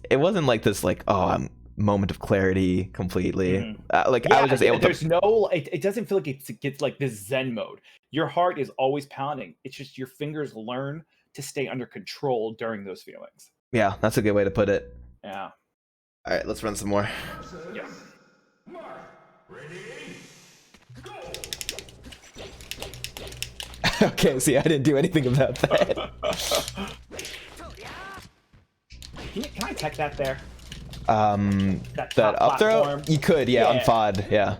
it wasn't like this like I'm moment of clarity completely. Like Yeah, I was just able to. there's no. It doesn't feel like it gets like this Zen mode. Your heart is always pounding. It's just your fingers learn to stay under control during those feelings. Yeah, that's a good way to put it. Yeah. All right, let's run some more. Yeah. Marth, ready, go! Okay, see, I didn't do anything about that. Can I tech that there? That top up throw, platform? you could, yeah, on Yeah. FOD, yeah.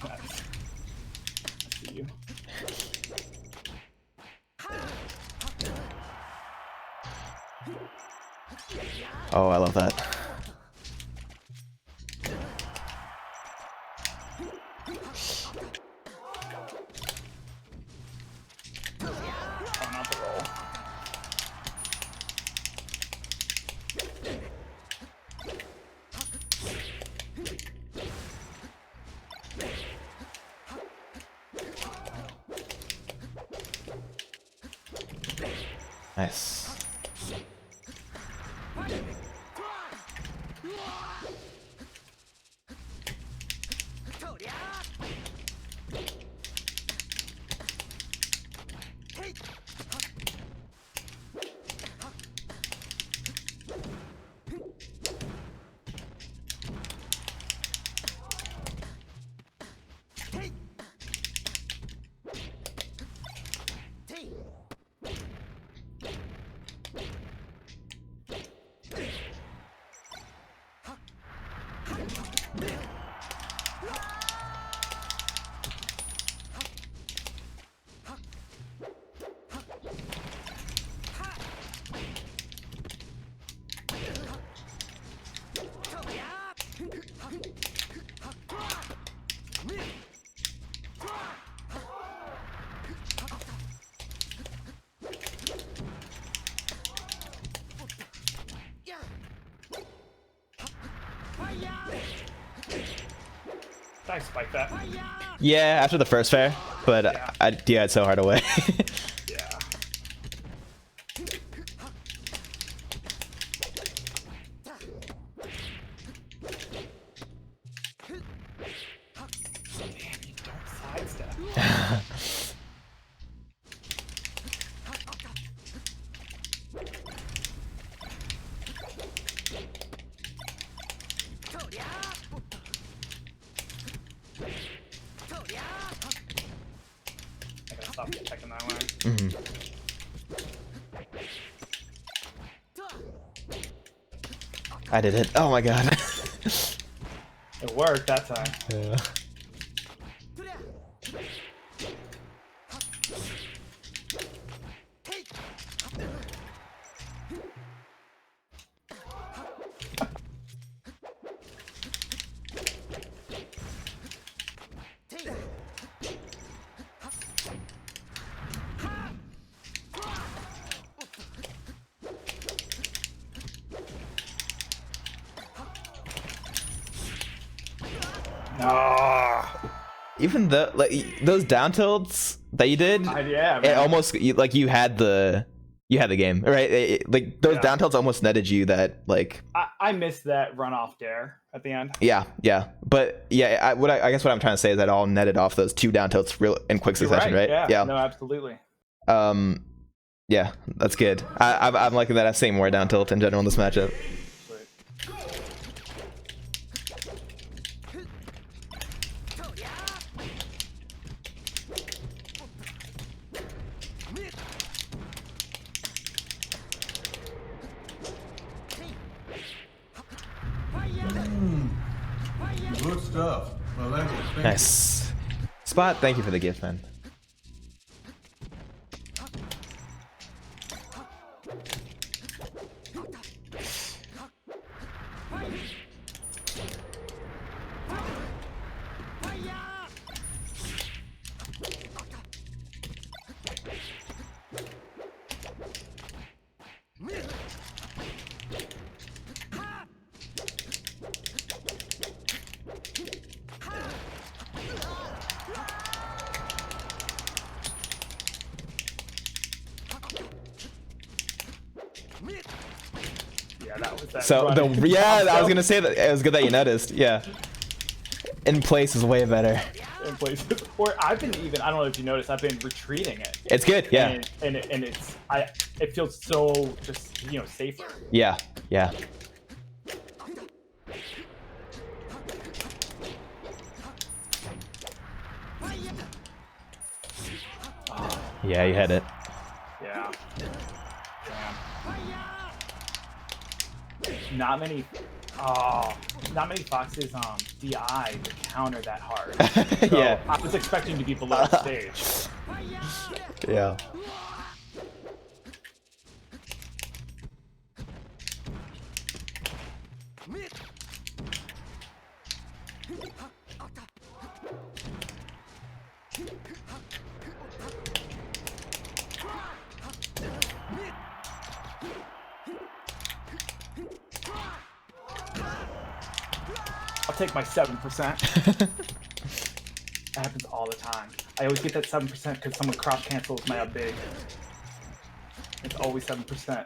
Nice. I see you. Oh, I love that. Oh, not the roll. Nice. I spike that. Yeah, after the first fair, but Yeah. it's so hard away. Yeah. Man, you don't sidestep. I gotta stop checking that one. Mhm. I did it. Oh my god. It worked that time. Yeah. Even the those down tilts that you did, Yeah, it man. almost like you had the game, right? Like those Yeah. down tilts almost netted you that like I missed that runoff dare at the end. yeah. But yeah, I guess what I'm trying to say is that all netted off those two down tilts real in quick You're succession, right? Yeah. No, absolutely. Yeah, that's good. I'm liking that I've seen more down tilt in general in this matchup. Sweet. stuff. I like it. Thank you. Nice. Spot, thank you for the gift, man. Yeah, that was that. So running. I was gonna say that it was good that you noticed. Yeah. In place is way better. In places. Or I've been even, I don't know if you noticed, I've been retreating it. It's good, yeah. And it feels so just, you know, safer. Yeah, yeah. Yeah, you had it. Yeah. Damn. Not many foxes DI to counter that hard. So Yeah. I was expecting to be below the stage. Yeah. I'll take my 7%. That happens all the time. I always get that 7% because someone cross cancels my up big. It's always 7%.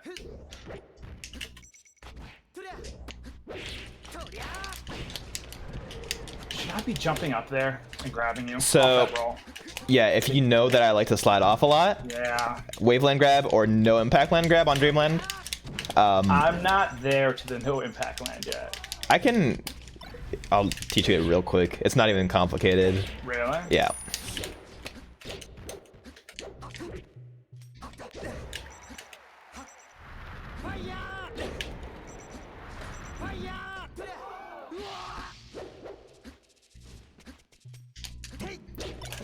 Should I be jumping up there and grabbing you? So- off that roll? Yeah, if you know that I like to slide off a lot, Yeah. waveland grab or no impact land grab on Dreamland. I'm not there to the no impact land yet. I'll teach you it real quick. It's not even complicated. Really? Yeah.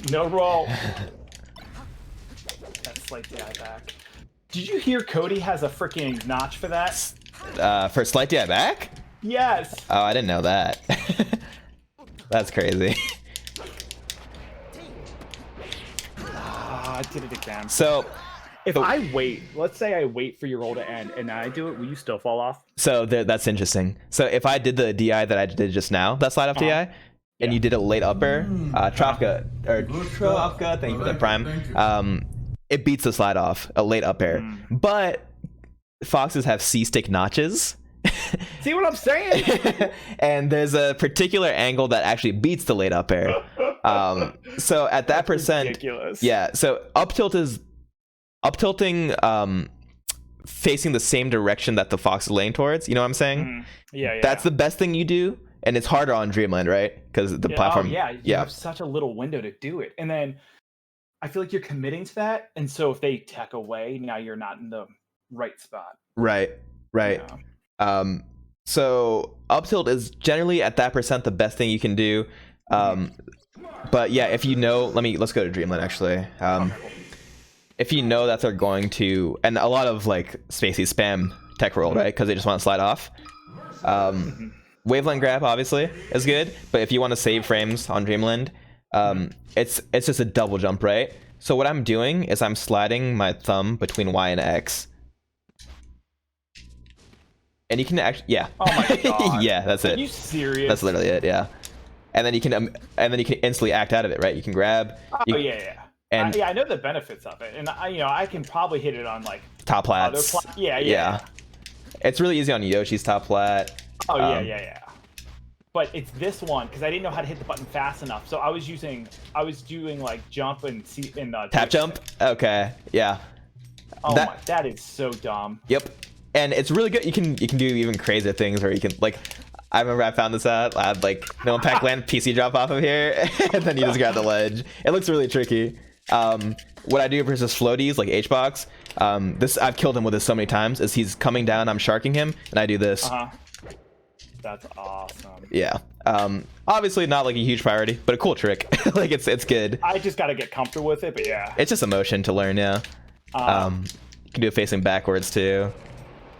No roll. That's like the eye back. Did you hear Cody has a freaking notch for that? For slight DI back? Yes. Oh, I didn't know that. That's crazy. I did it again. So If I wait, let's say I wait for your roll to end and I do it, will you still fall off? that's interesting. So if I did the DI that I did just now, that slide off DI, and you did a late upper, Trafka, thank you for the prime. It beats the slide off, a late up air. But foxes have C-stick notches. See what I'm saying? And there's a particular angle that actually beats the late up air. So at that percent, ridiculous. yeah. So up tilting, facing the same direction that the fox is laying towards. You know what I'm saying? Yeah. That's the best thing you do, and it's harder on Dreamland, right? Because the platform. You have such a little window to do it, and then I feel like you're committing to that, and so if they tack away, now you're not in the right spot. Right. Yeah. So up tilt is generally at that percent the best thing you can do. But yeah, if you know, let's go to Dreamland actually. If you know that they're going to, and a lot of like spacey spam tech roll, right? Because they just want to slide off. Waveland grab obviously is good, but if you want to save frames on Dreamland, it's just a double jump, right? So what I'm doing is I'm sliding my thumb between Y and X. And you can actually, yeah. Oh my god. Yeah, that's it. Are you serious? That's literally it, yeah. And then you can instantly act out of it, right? You can grab. Yeah. And I know the benefits of it, and I can probably hit it on like top plats. Yeah. It's really easy on Yoshi's top plat. Oh yeah. But it's this one because I didn't know how to hit the button fast enough, so I was doing like jump and tap jump. Okay, yeah. Oh that is so dumb. Yep. And it's really good. You can do even crazier things where you can like. I remember I found this out. I had like no impact land PC drop off of here, and then you just grab the ledge. It looks really tricky. What I do versus floaties like H-box, this I've killed him with this so many times. Is he's coming down, I'm sharking him, and I do this. That's awesome. Yeah. Obviously not like a huge priority, but a cool trick. Like it's good. I just got to get comfortable with it, but yeah. It's just a motion to learn, yeah. You can do it facing backwards too.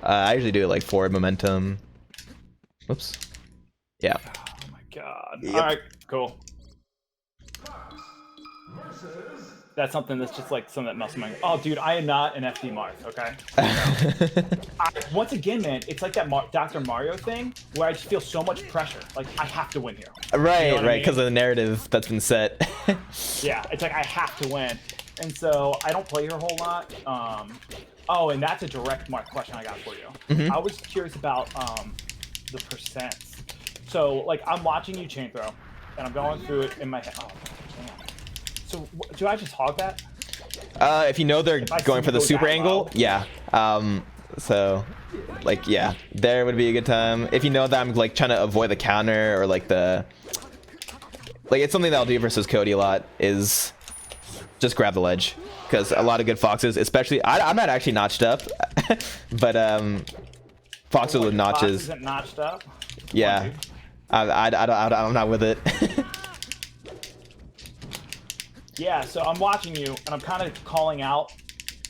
I usually do it like forward momentum. Whoops. Yeah. Oh my god. Yep. All right, cool. That's something that's just like something that melts my. Oh, dude, I am not an FD Marth, okay? Once again, man, it's like that Dr. Mario thing where I just feel so much pressure. Like, I have to win here. Right, You know what I right, mean? because of the narrative that's been set. Yeah, it's like I have to win. And so I don't play her a whole lot. Oh, and that's a direct Marth question I got for you. I was curious about the percents. So, like, I'm watching you chain throw, and I'm going through it in my head. Oh, man. So, do I just hog that? If you know they're going for the super angle, low. yeah. So, like, yeah, there would be a good time. If you know that I'm like trying to avoid the counter or like the, like it's something that I'll do versus Cody a lot is just grab the ledge because a lot of good foxes, especially I'm not actually notched up, but foxes with notches. Fox isn't notched up. Yeah, I'm not with it. Yeah, so I'm watching you, and I'm kind of calling out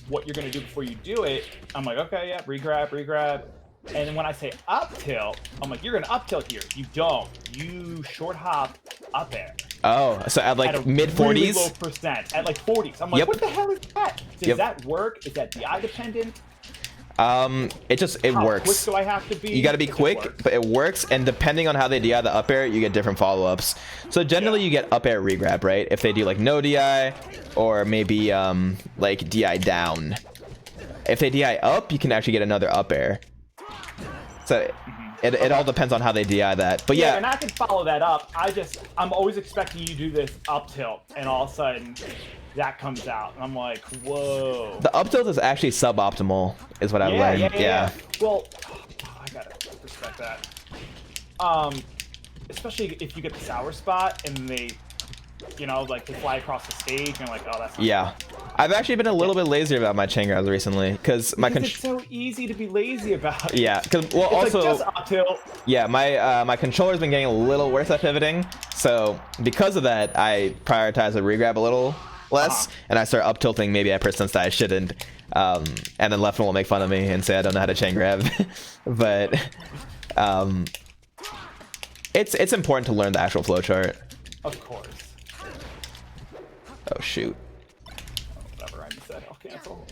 what you're going to do before you do it. I'm like, okay, yeah, regrab. And then when I say up tilt, I'm like, you're going to up tilt here. You don't. You short hop up air. Oh, so at like At a mid 40s? really low percent. At like 40s. I'm like, Yep. what the hell is that? Does Yep. that work? Is that DI dependent? It How works. quick do I have to be? You got to be It just quick, works. but it works, and depending on how they DI the up air, you get different follow-ups. So generally you get up air regrab, right? If they do like no DI, or maybe like DI down. If they DI up, you can actually get another up air. So it all depends on how they DI that. But Yeah, yeah, and I can follow that up. I'm always expecting you to do this up tilt, and all of a sudden that comes out, and I'm like, whoa. the up tilt is actually suboptimal, is what I've learned. Yeah. Well, I gotta respect that. Especially if you get the sour spot and they, you know, like they fly across the stage, and you're like, oh, that's not Yeah. I've actually been a little bit lazier about my chain grabs recently, because my Because it's so easy to be lazy about it. yeah, because well It's also like just up tilt. yeah, my controller's been getting a little worse at pivoting, so because of that, I prioritize the regrab a little less, and I start up tilting maybe at percents that I shouldn't, and then left one will make fun of me and say I don't know how to chain grab, but it's important to learn the actual flowchart. Of course. Oh shoot. Whatever I said, I'll cancel.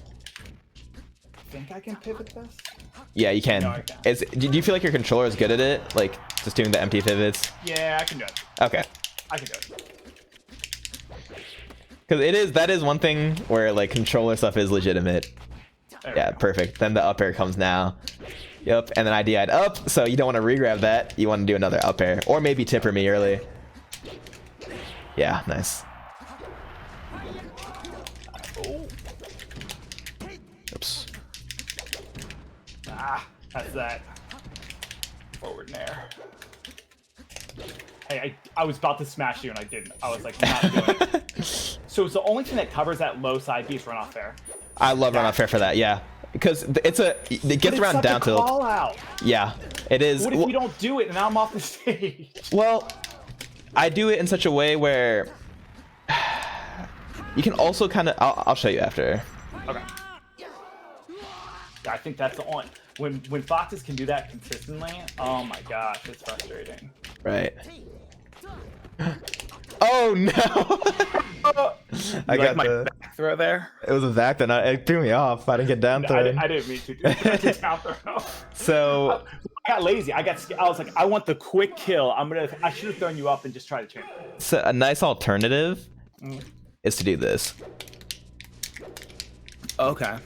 Think I can pivot this? Yeah, you can. No, I can't. Do you feel like your controller is good at it, like just doing the empty pivots? Yeah, I can do it. Okay. I can do it. Because that is one thing where like controller stuff is legitimate. There we Yeah, go. perfect. Then the up air comes now. Yep, and then I DI'd up, so you don't want to regrab that. You want to do another up air, or maybe tipper me early. Yeah, nice. Oh. Oops. Ah, that's that. Forward in air. Hey, I was about to smash you and I didn't. I was like, not doing it. So it's the only thing that covers that low side B is run off fair. I love run off fair for that. Yeah, because it gets But around it's down such a tilt. call out. Yeah, it is. What if you don't do it and now I'm off the stage? Well, I do it in such a way where you can also kind of. I'll show you after. Okay. Yeah, I think that's the only. When foxes can do that consistently, oh my gosh, it's frustrating. Right. Oh no! I You got like my the. back throw there. It was a back that it threw me off. I didn't get down thrown. I didn't mean to do that. I just down throw. So I got lazy. I was like, I want the quick kill. I should have thrown you up and just tried to chain. So a nice alternative is to do this. Okay.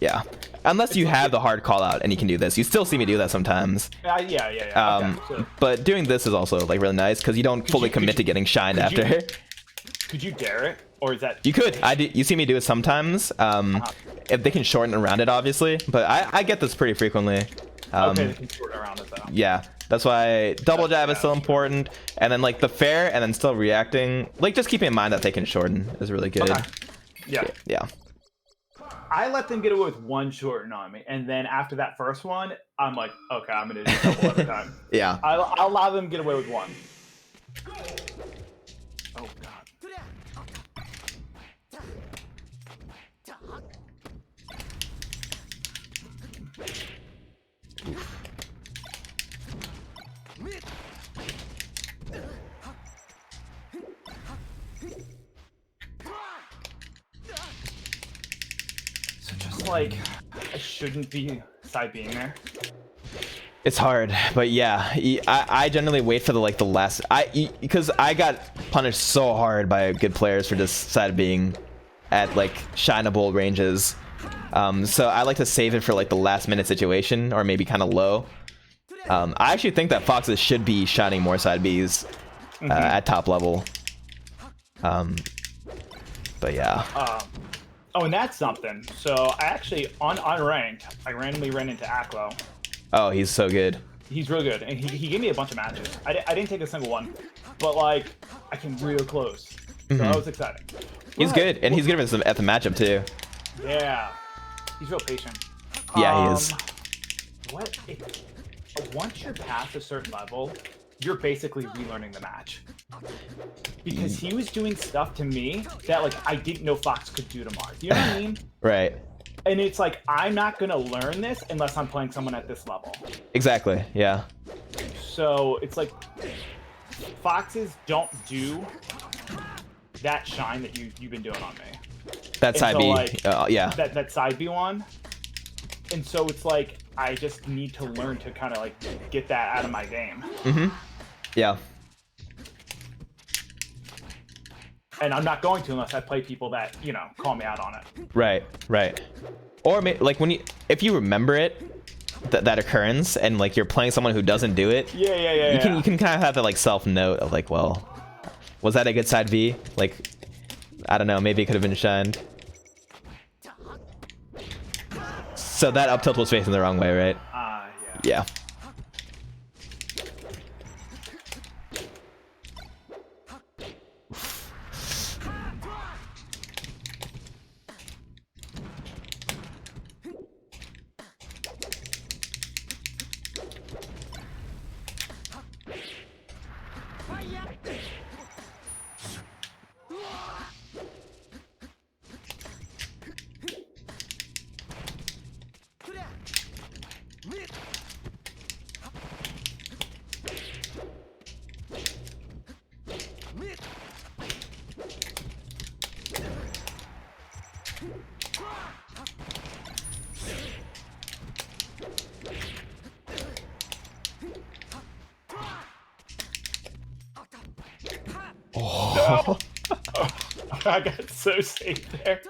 Yeah. Unless you have the hard call out and you can do this. You still see me do that sometimes. Yeah. Okay, so But doing this is also like really nice because you don't fully commit to getting shined after. could you dare it? Or is that... You could. You see me do it sometimes. If they can shorten around it, obviously. But I get this pretty frequently. Okay, they can short around it though. Yeah. That's why double jab is still important. And then like the fair and then still reacting. Like just keeping in mind that they can shorten is really good. Okay. Yeah. Yeah. I let them get away with one shorten on me, and then after that first one, I'm like, okay, I'm gonna do a couple every time. Yeah. I'll allow them to get away with one. Oh god. So just like, I shouldn't be side being there. It's hard, but yeah, I generally wait for the last. Because I got punished so hard by good players for just side being at like shineable ranges. So I like to save it for like the last minute situation, or maybe kind of low. I actually think that foxes should be shining more side Bs at top level. But yeah. Oh, and that's something. So I actually on ranked, I randomly ran into Aklo. Oh, he's so good. He's real good, and he gave me a bunch of matches. I didn't take a single one, but like I came real close, so that was exciting. He's good, and he's good at the matchup too. Yeah, he's real patient. Yeah, he is. Once you're past a certain level, you're basically relearning the match. Because he was doing stuff to me that like I didn't know Fox could do to Marth. You know what I mean? Right. And it's like, I'm not going to learn this unless I'm playing someone at this level. Exactly, yeah. So it's like, foxes don't do that shine that you've been doing on me. That side so, B, like, yeah. That side B one. And so it's like, I just need to learn to kind of like get that out of my game. Yeah. And I'm not going to unless I play people that, you know, call me out on it. Right. Or like if you remember it, that occurrence, and like you're playing someone who doesn't do it. Yeah. You can kind of have that like self note of like, well, was that a good side V? Like, I don't know, maybe it could have been shined. So that up tilt was facing the wrong way, right? Yeah. Oh. I got so safe there.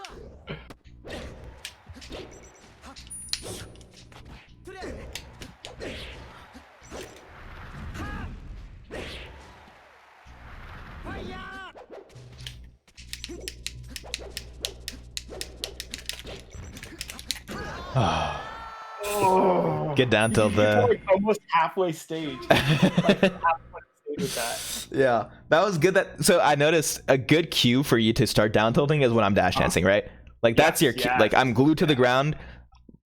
Get down till the like almost halfway stage. With that. Yeah, that was good. So I noticed a good cue for you to start down tilting is when I'm dash dancing, right? Like that's your cue. Like I'm glued to the ground.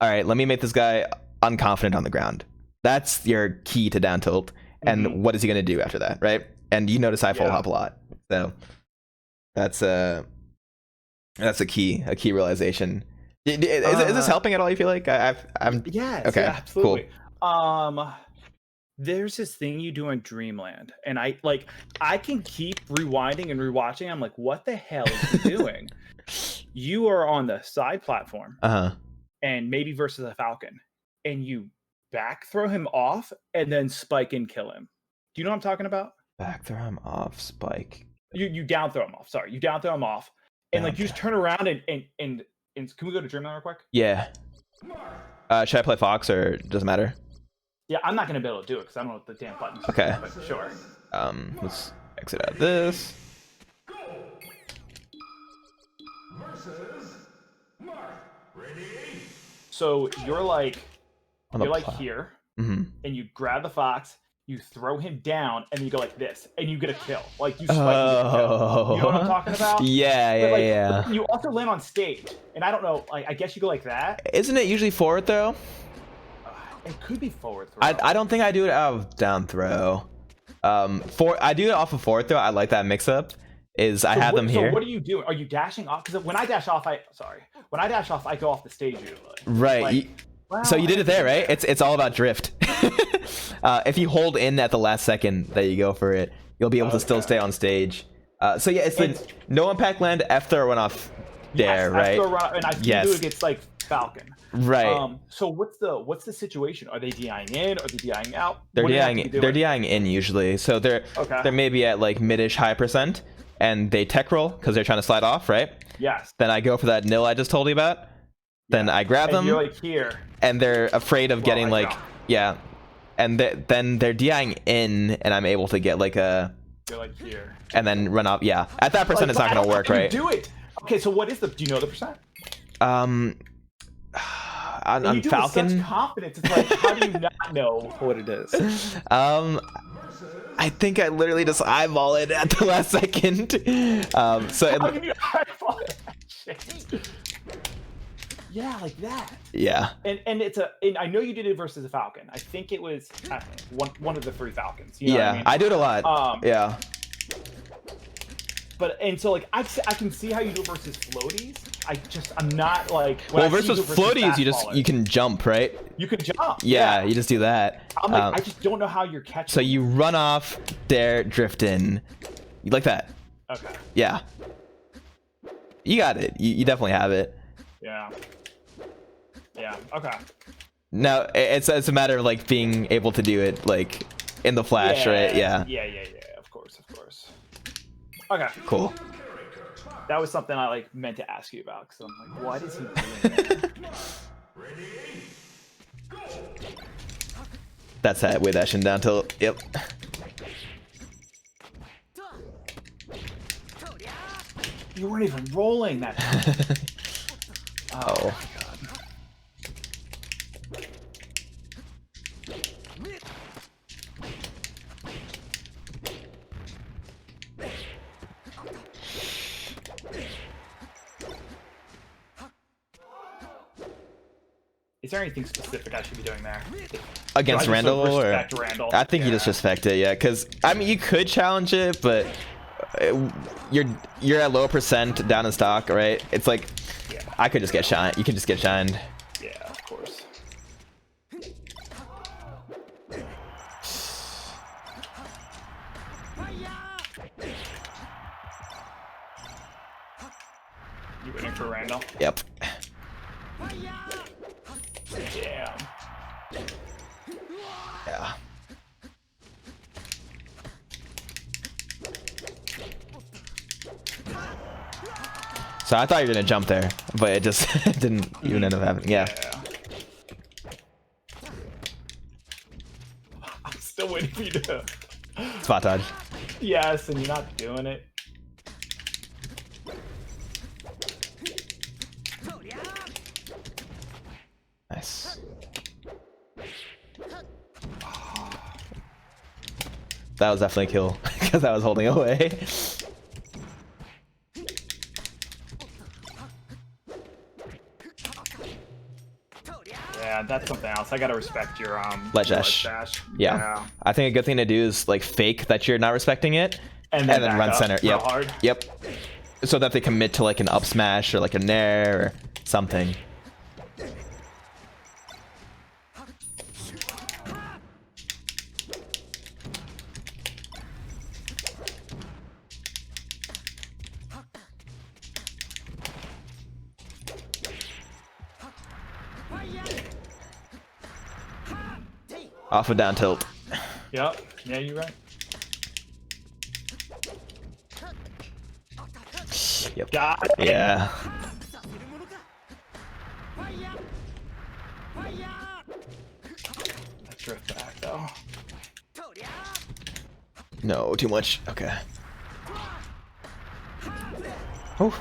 All right, let me make this guy unconfident on the ground. That's your key to down tilt. And what is he gonna do after that, right? And you notice I full hop a lot, so that's a key realization. Is this helping at all? You feel like I'm yes, okay, yeah, absolutely. Cool. There's this thing you do in Dreamland, and I can keep rewinding and rewatching. I'm like, what the hell is he doing? You are on the side platform, and maybe versus a falcon, and you back throw him off, and then spike and kill him. Do you know what I'm talking about? Back throw him off, spike. You down throw him off. Sorry, you down throw him off, and like you just turn around and can we go to Dreamland real quick? Yeah. Should I play Fox or doesn't matter? Yeah, I'm not gonna be able to do it because I don't know what the damn buttons. Okay. But sure. Let's exit out of this. So you're like here, and you grab the fox, you throw him down, and then you go like this, and you get a kill. Like you swipe and get a kill. You know what I'm talking about? Yeah, But, yeah. You also land on stage, and I don't know. Like I guess you go like that. Isn't it usually forward throw? It could be forward throw. I don't think I do it out of down throw. I do it off of forward throw. I like that mix up. I have them here. So what are you doing? Are you dashing off? Because when I dash off, I go off the stage usually. Right. Like, so you did it there, right? It's all about drift. If you hold in at the last second that you go for it, you'll be able to still stay on stage. So yeah, it's the no impact land, F throw run off there, right? And I do it against like Falcon. Right. So what's the situation? Are they DIing in? Are they DIing out? They're DIing in usually. So they're maybe at like mid-ish high percent, and they tech roll because they're trying to slide off, right? Yes. Then I go for that nil I just told you about. Then I grab them. You're like here. And they're afraid of getting like and then they're DIing in, and I'm able to get like a. You're like here. And then run up. Yeah. At that percent, it's not gonna work, right? Do it. Okay. So what is do you know the percent? On you do Falcon. With such confidence. It's like, how do you not know what it is? I think I literally just eyeball it at the last second. So How can you eyeball it? Shit. Yeah, like that. Yeah. And I know you did it versus a Falcon. I think it was one of the 3 Falcons. You know what I mean? I do it a lot. Yeah. But so like I can see how you do it versus floaties. I'm not like versus floaties you can jump, right? You can jump. Yeah, you just do that. I'm like I just don't know how you're catching. So you run off, dare, drift in, like that. Okay. Yeah. You got it. You definitely have it. Yeah. Yeah. Okay. No, it's a matter of like being able to do it like in the flash, right? Yeah. Yeah. Of course. Okay. Cool. That was something I like meant to ask you about because I'm like, what is he doing? That's that way dashing down till yep. You weren't even rolling that time. Oh. Is there anything specific I should be doing there? Against Randall, or Randall? I think you just respect it, yeah. Because I mean, you could challenge it, but you're at low percent down in stock, right? It's like I could just get shined. You can just get shined. Yeah, of course. You waiting for Randall? Yep. Damn. Yeah. So I thought you were gonna jump there, but it just didn't even end up happening. Yeah. I'm still waiting for you to Spot dodge. Yes, and you're not doing it. Nice. That was definitely a kill because I was holding away. Yeah, that's something else. I gotta respect your ledge dash. Yeah. I think a good thing to do is like fake that you're not respecting it, and then run center. Yep. Hard. Yep. So that they commit to like an up smash or like a nair or something. Off a down tilt. Yep. Yeah, you're right. Yep. Got it. Yeah. Let's drift back though. No, too much. Okay. Oh.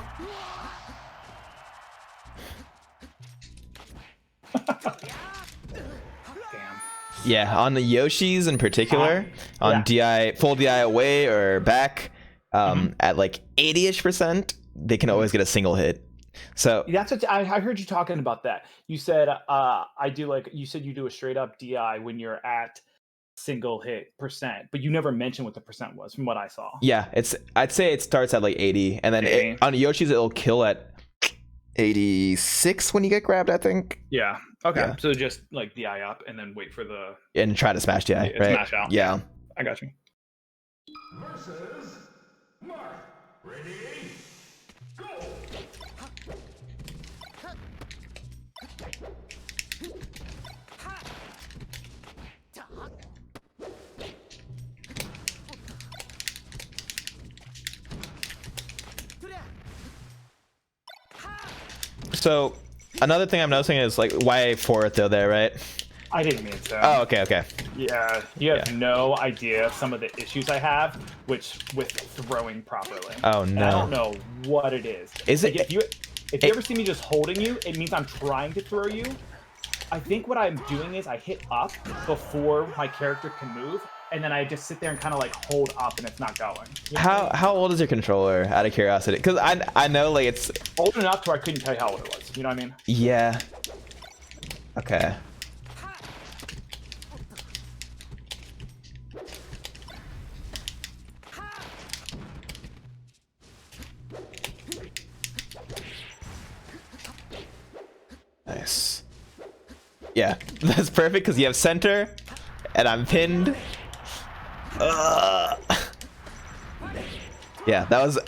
Damn. Yeah, on the Yoshis in particular, on DI, full DI away or back, at like 80-ish%, they can always get a single hit. So that's what I heard you talking about that. You said you said you do a straight up DI when you're at single hit percent, but you never mentioned what the percent was from what I saw. Yeah, I'd say it starts at like 80, and then on Yoshi's it'll kill at 86 when you get grabbed, I think. Yeah. Okay. Yeah. So just like DI up and then wait for the and try to smash DI, right? Smash out. Yeah. I got you. Versus Marth. Ready? Go! So another thing I'm noticing is like why fourth though there, right? I didn't mean to. Oh, okay. Yeah, you have no idea some of the issues I have, with throwing properly. Oh no. And I don't know what it is. Is like, it? If you ever see me just holding you, it means I'm trying to throw you. I think what I'm doing is I hit up before my character can move, and then I just sit there and kind of like hold up, and it's not going. You know How old is your controller? Out of curiosity, because I know like it's old enough to where I couldn't tell you how old it was. You know what I mean? Yeah. Okay. Nice. Yeah, that's perfect because you have center, and I'm pinned. Yeah, that was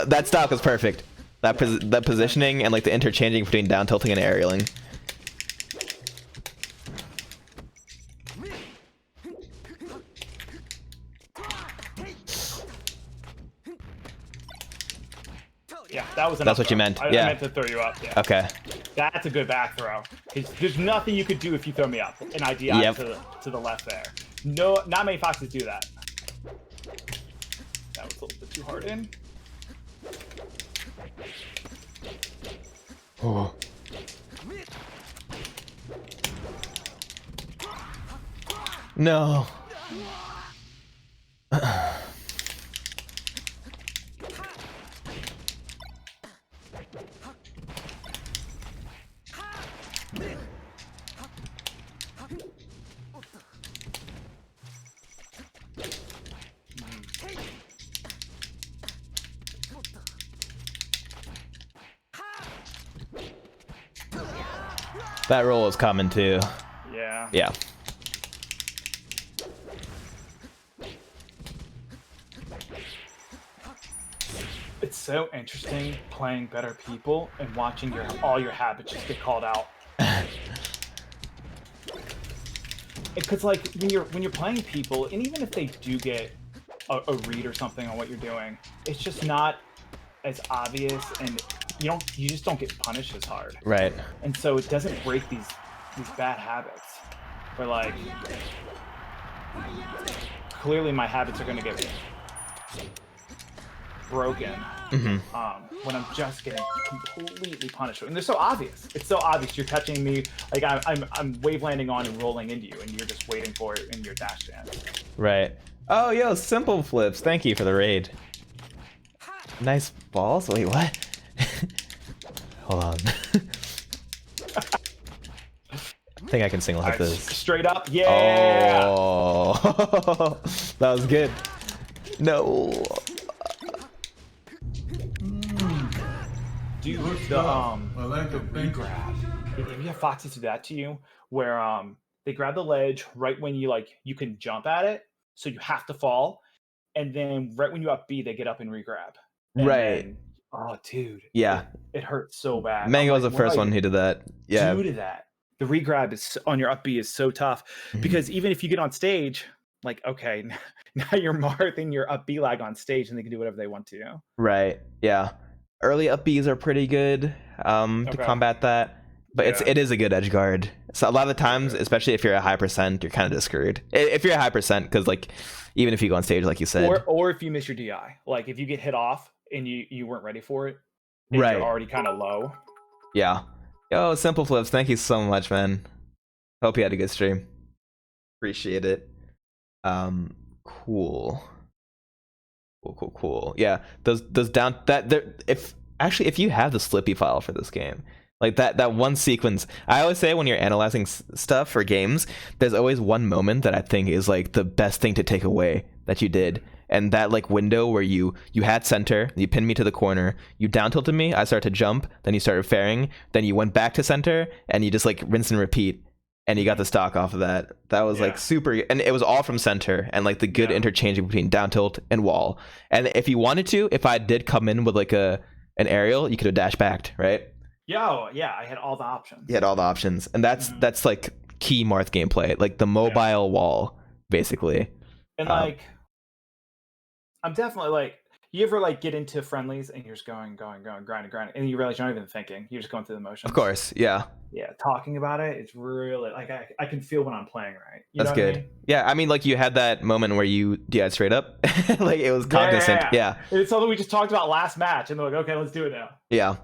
that stock was perfect. That positioning and like the interchanging between down tilting and aerialing. Yeah, that was. That's what you meant. I meant to throw you up. Yeah. Okay. That's a good back throw. There's nothing you could do if you throw me up. An idea to the left there. No, not many foxes do that. That was a little bit too hard in. Oh. No. That roll is coming too. Yeah. Yeah. It's so interesting playing better people and watching all your habits just get called out. Because like when you're playing people, and even if they do get a read or something on what you're doing, it's just not as obvious, and you just don't get punished as hard. Right. And so it doesn't break these bad habits. Where like clearly my habits are gonna get broken when I'm just getting completely punished. And they're so obvious. It's so obvious. You're touching me, like I'm wave landing on and rolling into you, and you're just waiting for it in your dash jam. Right. Oh, yo, simple flips. Thank you for the raid. Nice balls. Wait, what? Hold on. I think I can single hit this. Straight up, yeah. Oh, that was good. No. Dude, I like the it. Thank you. regrab. If you have foxes do that to you, where they grab the ledge right when you can jump at it, so you have to fall, and then right when you up B, they get up and regrab. And Right. then, oh, dude. Yeah. It hurts so bad. Mango was the what first do I one who did that. Yeah. do to that? The regrab is on your up B is so tough because even if you get on stage, like, okay, now you're Marth and your up B lag on stage, and they can do whatever they want to. Right. Yeah. Early up Bs are pretty good to combat that, but it is a good edge guard. So a lot of the times, especially if you're a high percent, you're kind of just screwed. If you're a high percent, because like even if you go on stage, like you said, Or if you miss your DI, like if you get hit off and you weren't ready for it, and right? You're already kind of low. Yeah. Yo, simple flips. Thank you so much, man. Hope you had a good stream. Appreciate it. Cool. Cool. Yeah, those down that there. If you have the Slippy file for this game, like that one sequence, I always say when you're analyzing stuff for games, there's always one moment that I think is like the best thing to take away that you did. And that like window where you had center, you pinned me to the corner, you down tilted me, I started to jump, then you started fairing, then you went back to center, and you just like rinse and repeat, and you got the stock off of that. That was like super, and it was all from center, and like the good interchanging between down tilt and wall. And if you wanted to, if I did come in with like an aerial, you could have dash backed, right? Yeah, I had all the options. You had all the options, and that's like key Marth gameplay, like the mobile wall, basically. And like, I'm definitely like, you ever like get into friendlies and you're just going, grinding, and you realize you're not even thinking, you're just going through the motions. Of course, yeah. Yeah, talking about it, it's really like I can feel when I'm playing right. That's good. I mean? Yeah, I mean, like you had that moment where you DI'd straight up, like it was cognizant. Yeah. It's something we just talked about last match, and they're like, okay, let's do it now. Yeah.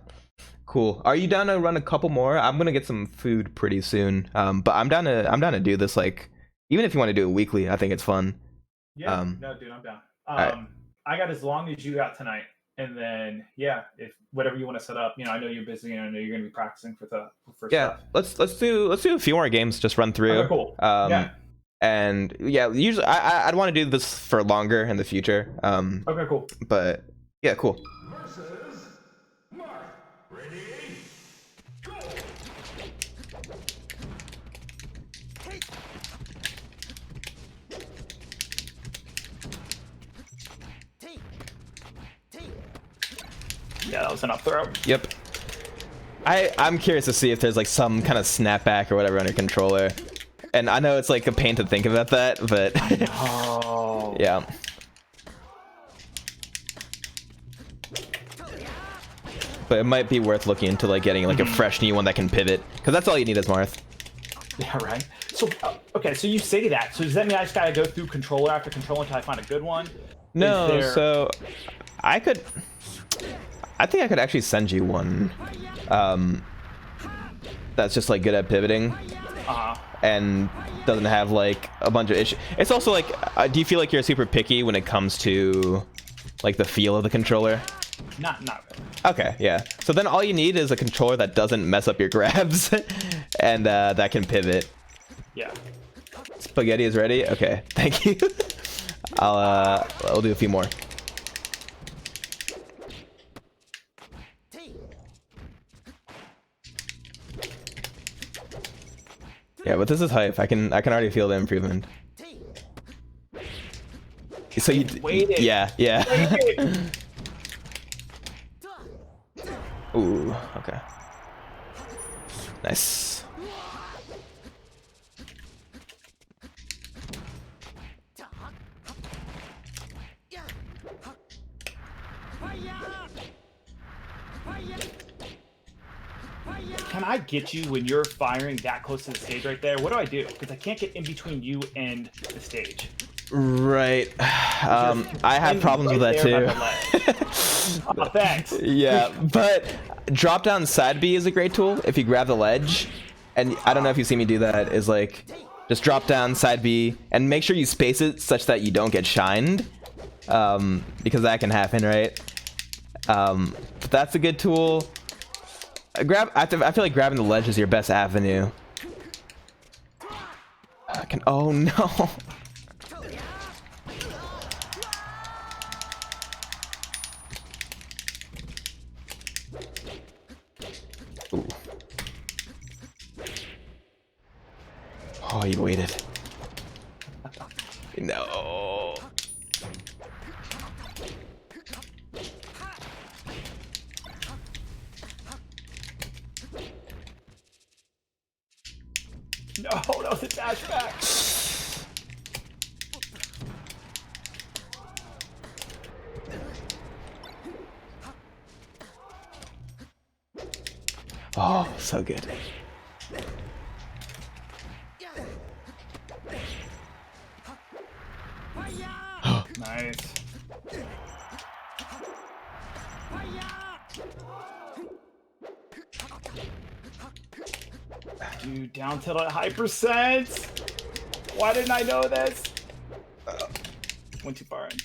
Cool. Are you down to run a couple more? I'm gonna get some food pretty soon. But I'm down to do this, like, even if you want to do it weekly, I think it's fun. Yeah. No, dude, I'm down. Right. I got as long as you got tonight, and then if whatever you want to set up, I know you're busy, and I know you're going to be practicing for stuff. Let's do a few more games. Just run through. Okay, cool. And usually I'd want to do this for longer in the future. Okay, cool. But yeah, cool. Versus Marth. Ready? Go! Yeah, that was an up throw. Yep. I'm curious to see if there's like some kind of snapback or whatever on your controller. And I know it's like a pain to think about that, but yeah. But it might be worth looking into like getting like a fresh new one that can pivot, because that's all you need as Marth. Yeah, right. So okay, so you say that. So does that mean I just gotta go through controller after controller until I find a good one? No, so I think I could actually send you one that's just like good at pivoting and doesn't have like a bunch of issues. It's also like, do you feel like you're super picky when it comes to like the feel of the controller? Not really. Okay, yeah. So then all you need is a controller that doesn't mess up your grabs and that can pivot. Yeah. Spaghetti is ready? Okay, thank you. I'll do a few more. Yeah, but this is hype. I can already feel the improvement. So you waited. Yeah. Ooh, okay. Nice. Can I get you when you're firing that close to the stage right there? What do I do? Because I can't get in between you and the stage. Right. I have problems with that too. Oh, thanks. Yeah, but drop down side B is a great tool if you grab the ledge. And I don't know if you see me do that, is like just drop down side B and make sure you space it such that you don't get shined. Because that can happen, right? But that's a good tool. I feel like grabbing the ledge is your best avenue. Oh no. Ooh. Oh, you waited. No. No, that was a dash back. Oh, so good. Nice. Dude, down tilt at high percent. Why didn't I know this? Went too far in.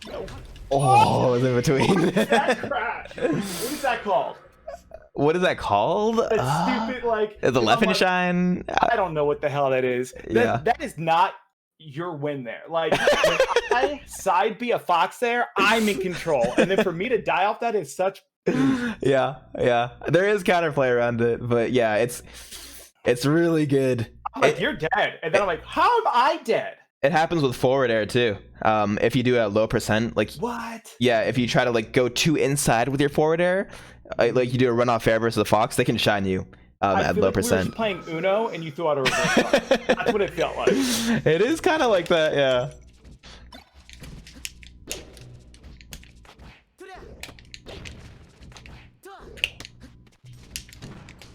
No. Oh, it was in between. That crash. What is that called? What is that called? That stupid, like... The left and shine? I don't know what the hell that is. That is not your win there. Like, when I side B a fox there, I'm in control. And then for me to die off that is such... Yeah. There is counterplay around it, but yeah, it's really good. I'm like, you're dead. And then I'm like, how am I dead? It happens with forward air too. If you do it at low percent, like... What? Yeah, if you try to like go too inside with your forward air, like you do a runoff air versus the fox, they can shine you at low percent. We were playing Uno and you threw out a reverse shot. That's what it felt like. It is kind of like that, yeah.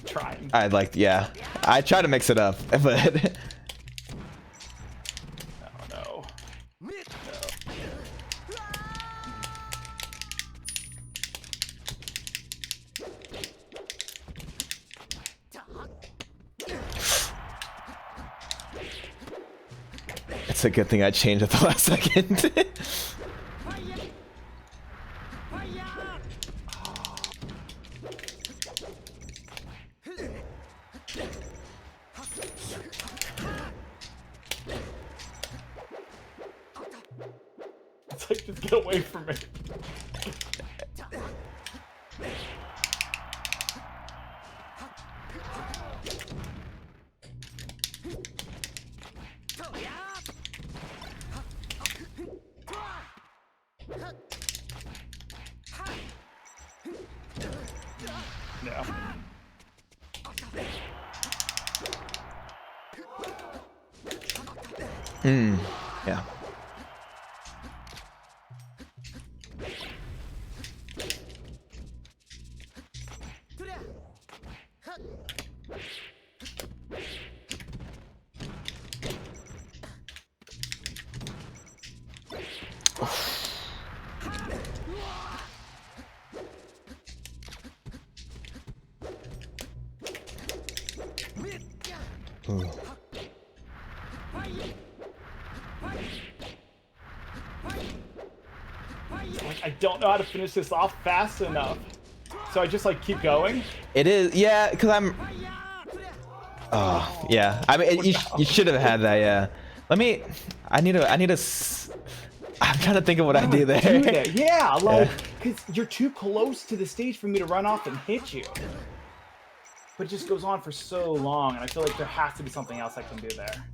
Trying. I try to mix it up, but No. it's a good thing I changed at the last second. It's like, just get away from me. No. Yeah. Ooh. Like, I don't know how to finish this off fast enough. So I just like keep going. It is, yeah, because I'm... Oh, yeah. I mean, you should have had that, yeah. I need a... I'm trying to think of what I do there. Yeah, like, because you're too close to the stage for me to run off and hit you. But it just goes on for so long, and I feel like there has to be something else I can do there.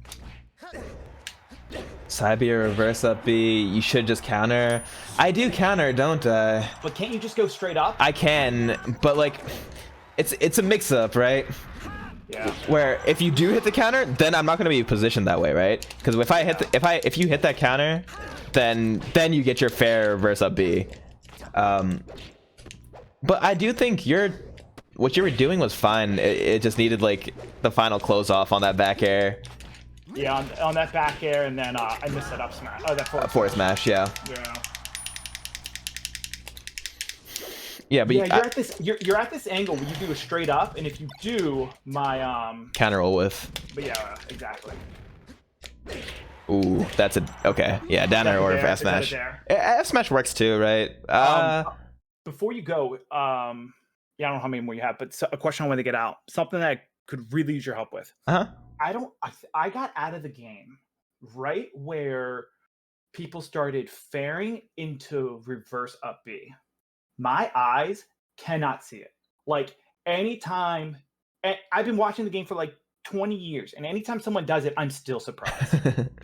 Side B or reverse up B, you should just counter. I do counter, don't I? But can't you just go straight up? I can, but like, it's a mix-up, right? Yeah. Where if you do hit the counter, then I'm not going to be positioned that way, right? Because if I hit if you hit that counter, then you get your fair reverse up B. But I do think what you were doing was fine. It just needed like the final close off on that back air. Yeah, on that back air, and then I missed that up smash. Oh, that forward smash, yeah. Yeah. Yeah, but yeah, you're at this angle where you do a straight up, and if you do my counter roll with. But yeah, exactly. Ooh, that's okay. Yeah, down air or F smash. F smash works too, right? Before you go, yeah, I don't know how many more you have, but a question on when to get out. Something that I could really use your help with. I got out of the game right where people started faring into reverse up B. My eyes cannot see it. Like, anytime, I've been watching the game for like 20 years, and anytime someone does it, I'm still surprised.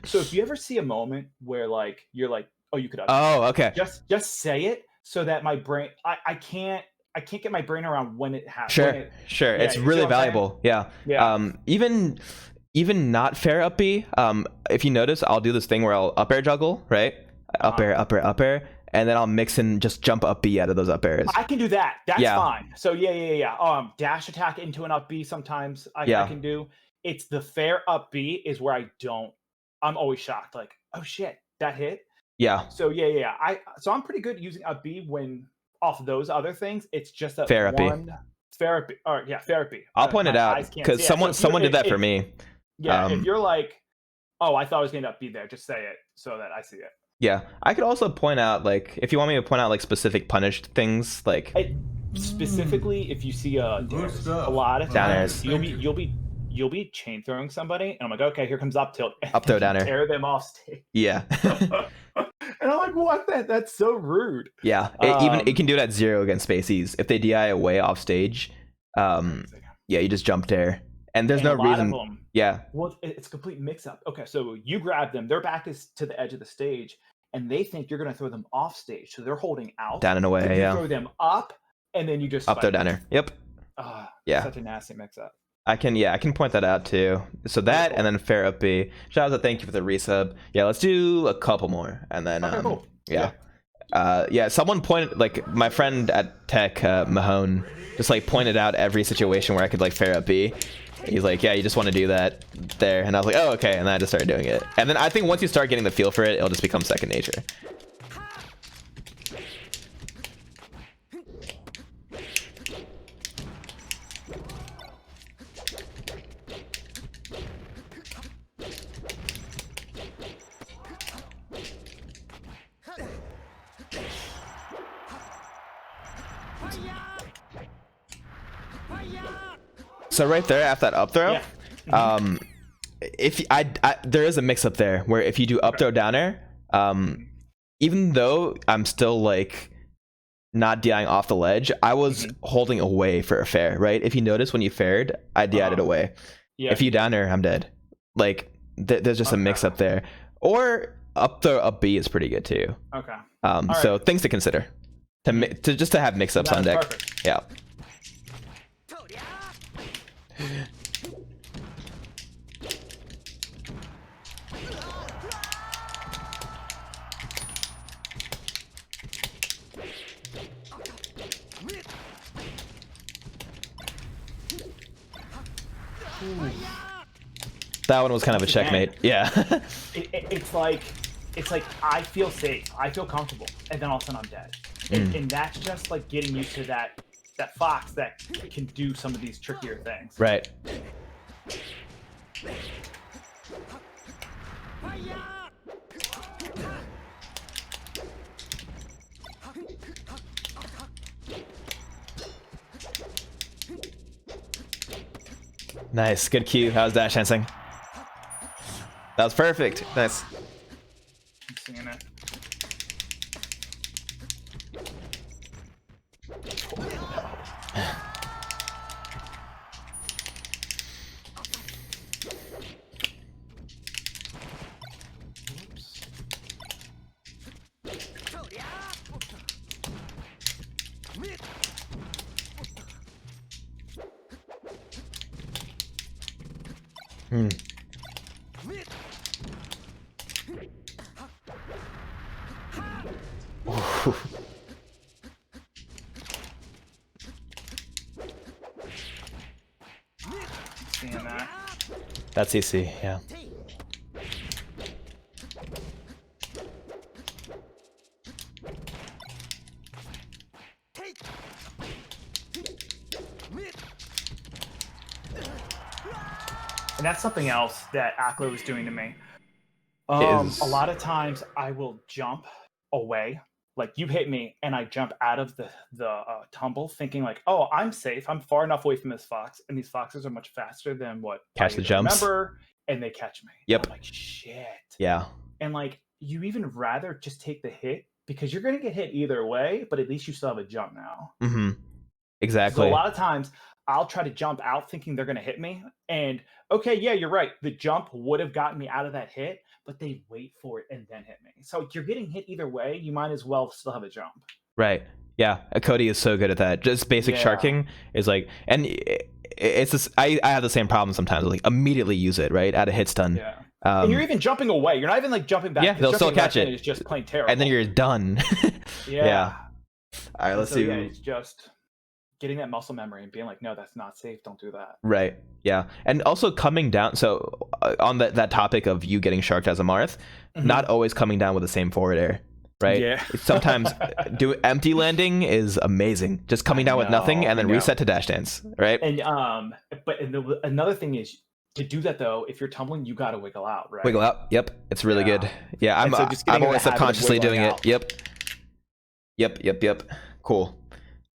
So if you ever see a moment where like you're like, oh, you could up okay. Just say it so that my brain, I can't get my brain around when it happens. Sure. Yeah, it's really valuable. Yeah. Even not fair up B, if you notice, I'll do this thing where I'll up air juggle, right? Up air, and then I'll mix and just jump up B out of those up airs. I can do that. That's fine. So yeah. Dash attack into an up B sometimes I can do. It's the fair up B is where I'm always shocked. Like, oh shit, that hit. Yeah. So yeah. So I'm pretty good using up B when off those other things. It's just that fair up B. therapy. Or yeah, therapy. I'll point it My out eyes can't because see it. So someone did that for me. Yeah, if you're like, oh, I thought I was gonna be there, just say it so that I see it. Yeah, I could also point out, like, if you want me to point out like specific punished things, like Specifically, if you see a lot of Down times airs. you'll be chain throwing somebody, and I'm like, okay, here comes up tilt. Up throw, down air. Tear them off stage. Yeah. And I'm like, what? That's so rude. Yeah, it can do it at 0 against spacies. If they DI away off stage, yeah, you just jump there, and there's no reason. Yeah. Well, it's a complete mix-up. Okay, so you grab them, their back is to the edge of the stage, and they think you're going to throw them off stage, so they're holding out. Down and away, so you yeah. throw them up, and then you just up, throw, down air. Yep. Yeah. Such a nasty mix-up. I can point that out too. So that, and then fair up B. Shout out, thank you for the resub. Yeah, let's do a couple more, and then cool. yeah. Someone pointed, like my friend at Tech, Mahone, just like pointed out every situation where I could like fair up B. He's like, yeah, you just want to do that there, and I was like, oh, okay, and then I just started doing it. And then I think once you start getting the feel for it, it'll just become second nature. So right there after that up throw, if there is a mix up there where if you do up throw down air, even though I'm still like not DIing off the ledge, I was holding away for a fair, right? If you notice when you fared, I DI'd it away. Yeah. If you down air, I'm dead. Like there's just a mix up there. Or up throw up B is pretty good too. Okay. So things to consider to just to have mix ups on deck. Perfect. Yeah. That one was kind of a checkmate. Yeah. It's like I feel safe, I feel comfortable, and then all of a sudden I'm dead. And that's just like getting used to that fox that can do some of these trickier things. Right. Nice, good cue. That was dash dancing. That was perfect. Nice. I'm seeing it. That's EC, yeah. And that's something else that Ackler was doing to me. A lot of times I will jump away, like you hit me, and I jump out of the tumble, thinking like, "Oh, I'm safe. I'm far enough away from this fox, and these foxes are much faster than what catch the jumps. Remember, and they catch me. Yep. I'm like, shit. Yeah. And like, you even rather just take the hit because you're gonna get hit either way, but at least you still have a jump now. Mm-hmm. Exactly. So a lot of times I'll try to jump out thinking they're gonna hit me, and okay, yeah, you're right. The jump would have gotten me out of that hit, but they wait for it and then hit me. So you're getting hit either way. You might as well still have a jump. Right. Yeah. Cody is so good at that. Just basic sharking is like, and it's this. I have the same problem sometimes. Like immediately use it right at a hit stun. Yeah. And you're even jumping away. You're not even like jumping back. Yeah, they'll still catch it. It's just plain terrible. And then you're done. Yeah. All right. Let's see. Yeah, it's just getting that muscle memory and being like, no, that's not safe. Don't do that. Right. Yeah. And also coming down. So on that topic of you getting sharked as a Marth, not always coming down with the same forward air. right? Yeah. Sometimes do empty landing is amazing. Just coming down with nothing and then reset to dash dance, right? And another thing is to do that though. If you're tumbling, you got to wiggle out, right? Wiggle out. Yep, it's really good. Yeah, I'm always subconsciously doing it. Yep. Cool.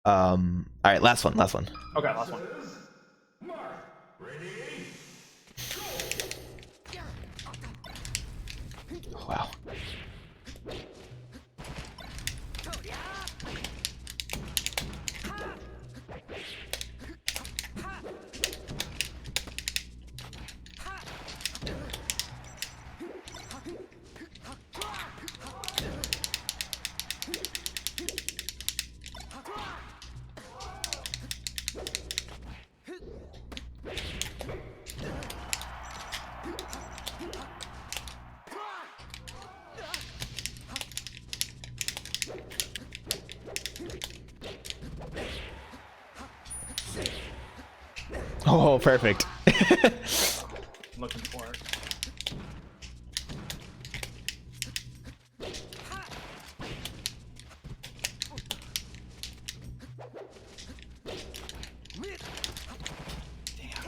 All right, last one. Okay, last one. Wow. Oh, perfect. Looking for it.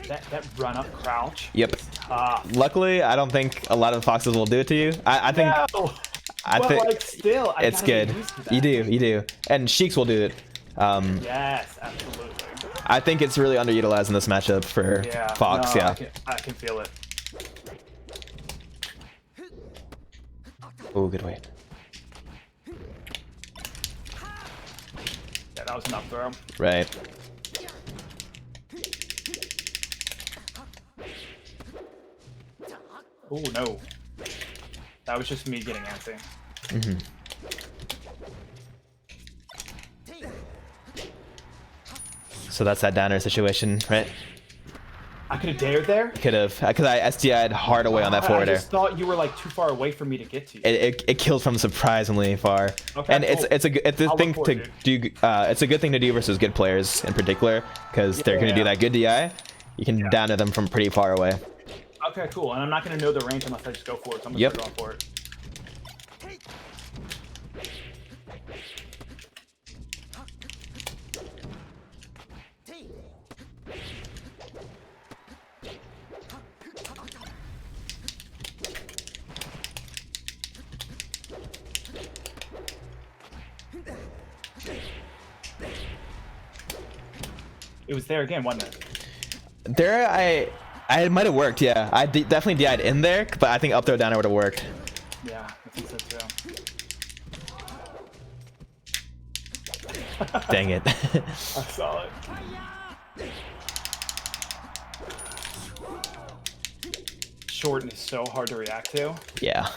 Damn, that run up crouch. Yep. Tough. Luckily, I don't think a lot of foxes will do it to you. I think. No! I But think like still, I it's gotta good. get used to that. You do, and Sheiks will do it. Yes, absolutely. I think it's really underutilized in this matchup for Yeah. Fox. No, Yeah. I can feel it. Oh, good weight. Yeah, that was an up throw. Right. Oh no. That was just me getting antsy. Mm-hmm. So that's that downer situation, right? I could have dared there. Could have, because I SDI'd hard away on that I forwarder. just thought you were like too far away for me to get to you. It killed from surprisingly far. Okay, And cool. it's a I'll thing look to for it, do. It's a good thing to do versus good players in particular, because they're gonna do that good DI. You can downer them from pretty far away. Okay, cool. And I'm not gonna know the range unless I just go for it. So I'm gonna start going for it. It was there again, wasn't it? There, I might have worked. Yeah, I definitely DI'd in there, but I think up throw downer would have worked. Yeah, I think so too. Dang it. I saw it. Short is so hard to react to. Yeah.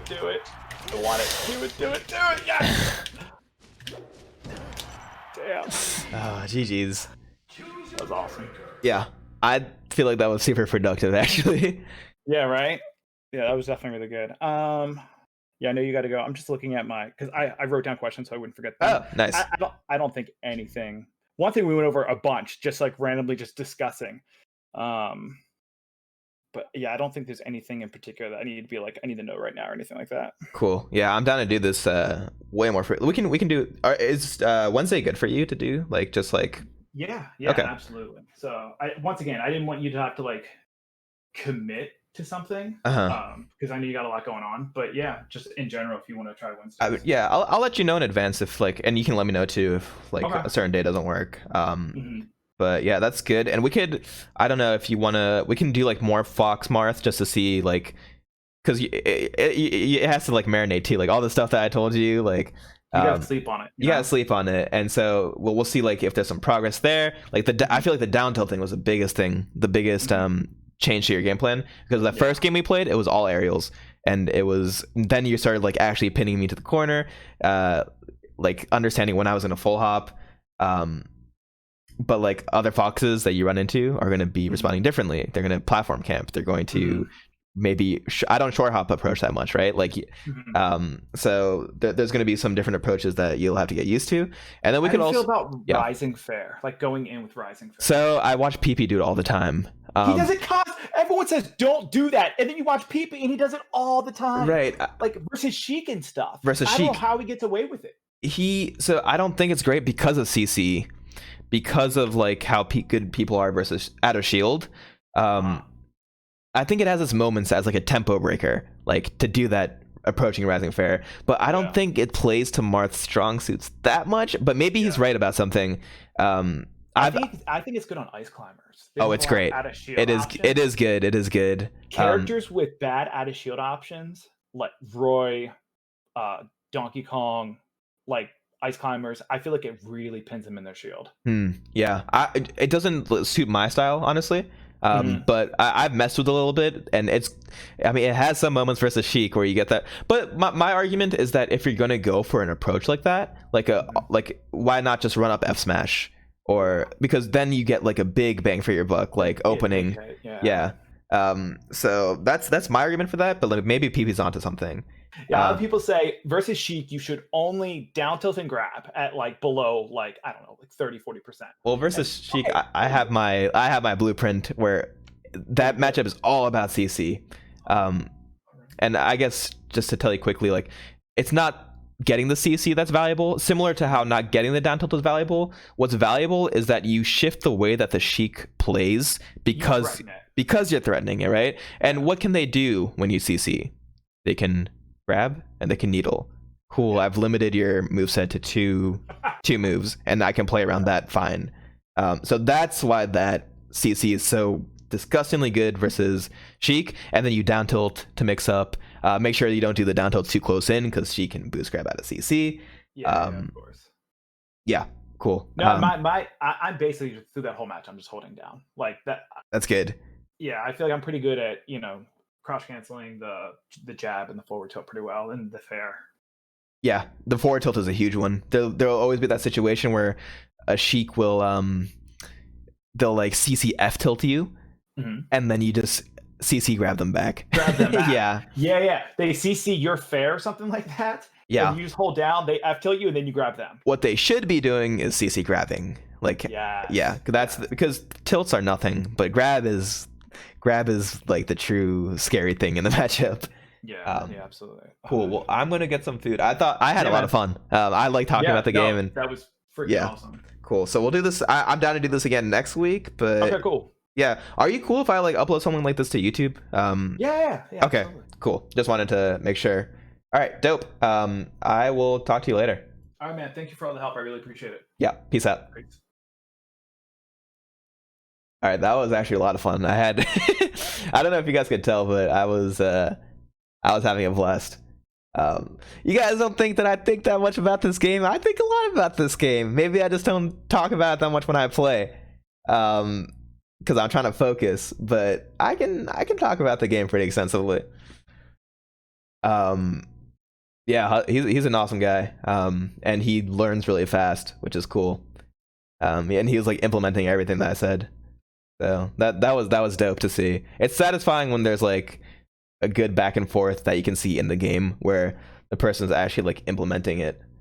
Do it. I want it. Do it. Yes! Damn. Oh, GG's. That was awesome. Yeah, I feel like that was super productive, actually. Yeah, right? Yeah, that was definitely really good. Yeah, I know you got to go. I'm just looking at because I wrote down questions so I wouldn't forget them. Oh, nice. I don't think anything. One thing we went over a bunch, just like randomly just discussing. But yeah, I don't think there's anything in particular that I need to know right now or anything like that. Cool. Yeah, I'm down to do this way more. We can do. Is Wednesday good for you to do? Like just like. Yeah, Okay. absolutely. So once again, I didn't want you to have to like commit to something because I know you got a lot going on. But yeah, just in general, if you want to try Wednesday. Yeah, I'll let you know in advance if like, and you can let me know too if like a certain day doesn't work. But yeah, that's good. And we could, I don't know if you want to, we can do like more Fox Marth just to see like, because it has to like marinate too, like all the stuff that I told you, like you gotta sleep on it. You gotta sleep on it, and so we'll see like if there's some progress there. Like I feel like the down tilt thing was the biggest thing, the biggest change to your game plan, because the first game we played, it was all aerials, and it was then you started like actually pinning me to the corner, like understanding when I was in a full hop. But like other foxes that you run into are going to be responding differently. They're going to platform camp. They're going to maybe I don't short hop approach that much, right? Like so there's going to be some different approaches that you'll have to get used to. And then we could also feel about rising fair, like going in with rising fair. So I watch PP do it all the time. He does it everyone says don't do that, and then you watch PP and he does it all the time, right? Like versus Sheik and stuff. I don't know how he gets away with it. So I don't think it's great because of CC, because of like how good people are versus out of shield. I think it has its moments as like a tempo breaker, like to do that approaching rising fair, but I don't think it plays to Marth's strong suits that much. But maybe he's right about something. I think it's good on ice climbers. It's great. It is good. It is good. Characters with bad out of shield options like Roy, Donkey Kong, like ice climbers, I feel like it really pins them in their shield. Yeah, it doesn't suit my style, honestly. But I've messed with it a little bit, and it has some moments versus Sheik where you get that. But my argument is that if you're gonna go for an approach like that, like why not just run up F smash, or because then you get like a big bang for your buck, like opening. So that's my argument for that. But like, maybe PP's onto something. Yeah, other people say versus Sheik, you should only down tilt and grab at like below, like, I don't know, like 30-40%. Well, versus Sheik, I have my blueprint where that matchup is all about CC. And I guess just to tell you quickly, like, it's not getting the CC that's valuable. Similar to how not getting the down tilt is valuable. What's valuable is that you shift the way that the Sheik plays because you're threatening it, right? And what can they do when you CC? They can grab and they can needle. Cool. I've limited your moveset to two moves, and I can play around that fine. So that's why that CC is so disgustingly good versus Sheik. And then you down tilt to mix up. Make sure you don't do the down tilt too close in because she can boost grab out of CC. Of course. Yeah, cool. No, I'm basically through that whole match, I'm just holding down like that. That's good. Yeah, I feel like I'm pretty good at cross canceling the jab and the forward tilt pretty well in the fair. Yeah, the forward tilt is a huge one. There'll always be that situation where a Sheik will they'll like CC F tilt you, and then you just CC grab them back. Yeah. They CC your fair or something like that. Yeah. And you just hold down, they F tilt you, and then you grab them. What they should be doing is CC grabbing. Like because tilts are nothing, but grab is like the true scary thing in the matchup. Yeah, absolutely. Cool. Well, I'm gonna get some food. I had a lot of fun. I like talking about the game, and that was freaking awesome. Cool. So we'll do this. I'm down to do this again next week. But okay, cool. Yeah. Are you cool if I like upload something like this to YouTube? Yeah. Okay. Absolutely. Cool. Just wanted to make sure. All right. Dope. I will talk to you later. All right, man. Thank you for all the help. I really appreciate it. Yeah. Peace out. Thanks. All right, that was actually a lot of fun. I had, I don't know if you guys could tell, but I was having a blast. You guys don't think that I think that much about this game? I think a lot about this game. Maybe I just don't talk about it that much when I play, because I'm trying to focus. But I can talk about the game pretty extensively. Yeah, he's an awesome guy. And he learns really fast, which is cool. And he was like implementing everything that I said. So that was dope to see. It's satisfying when there's like a good back and forth that you can see in the game where the person's actually like implementing it.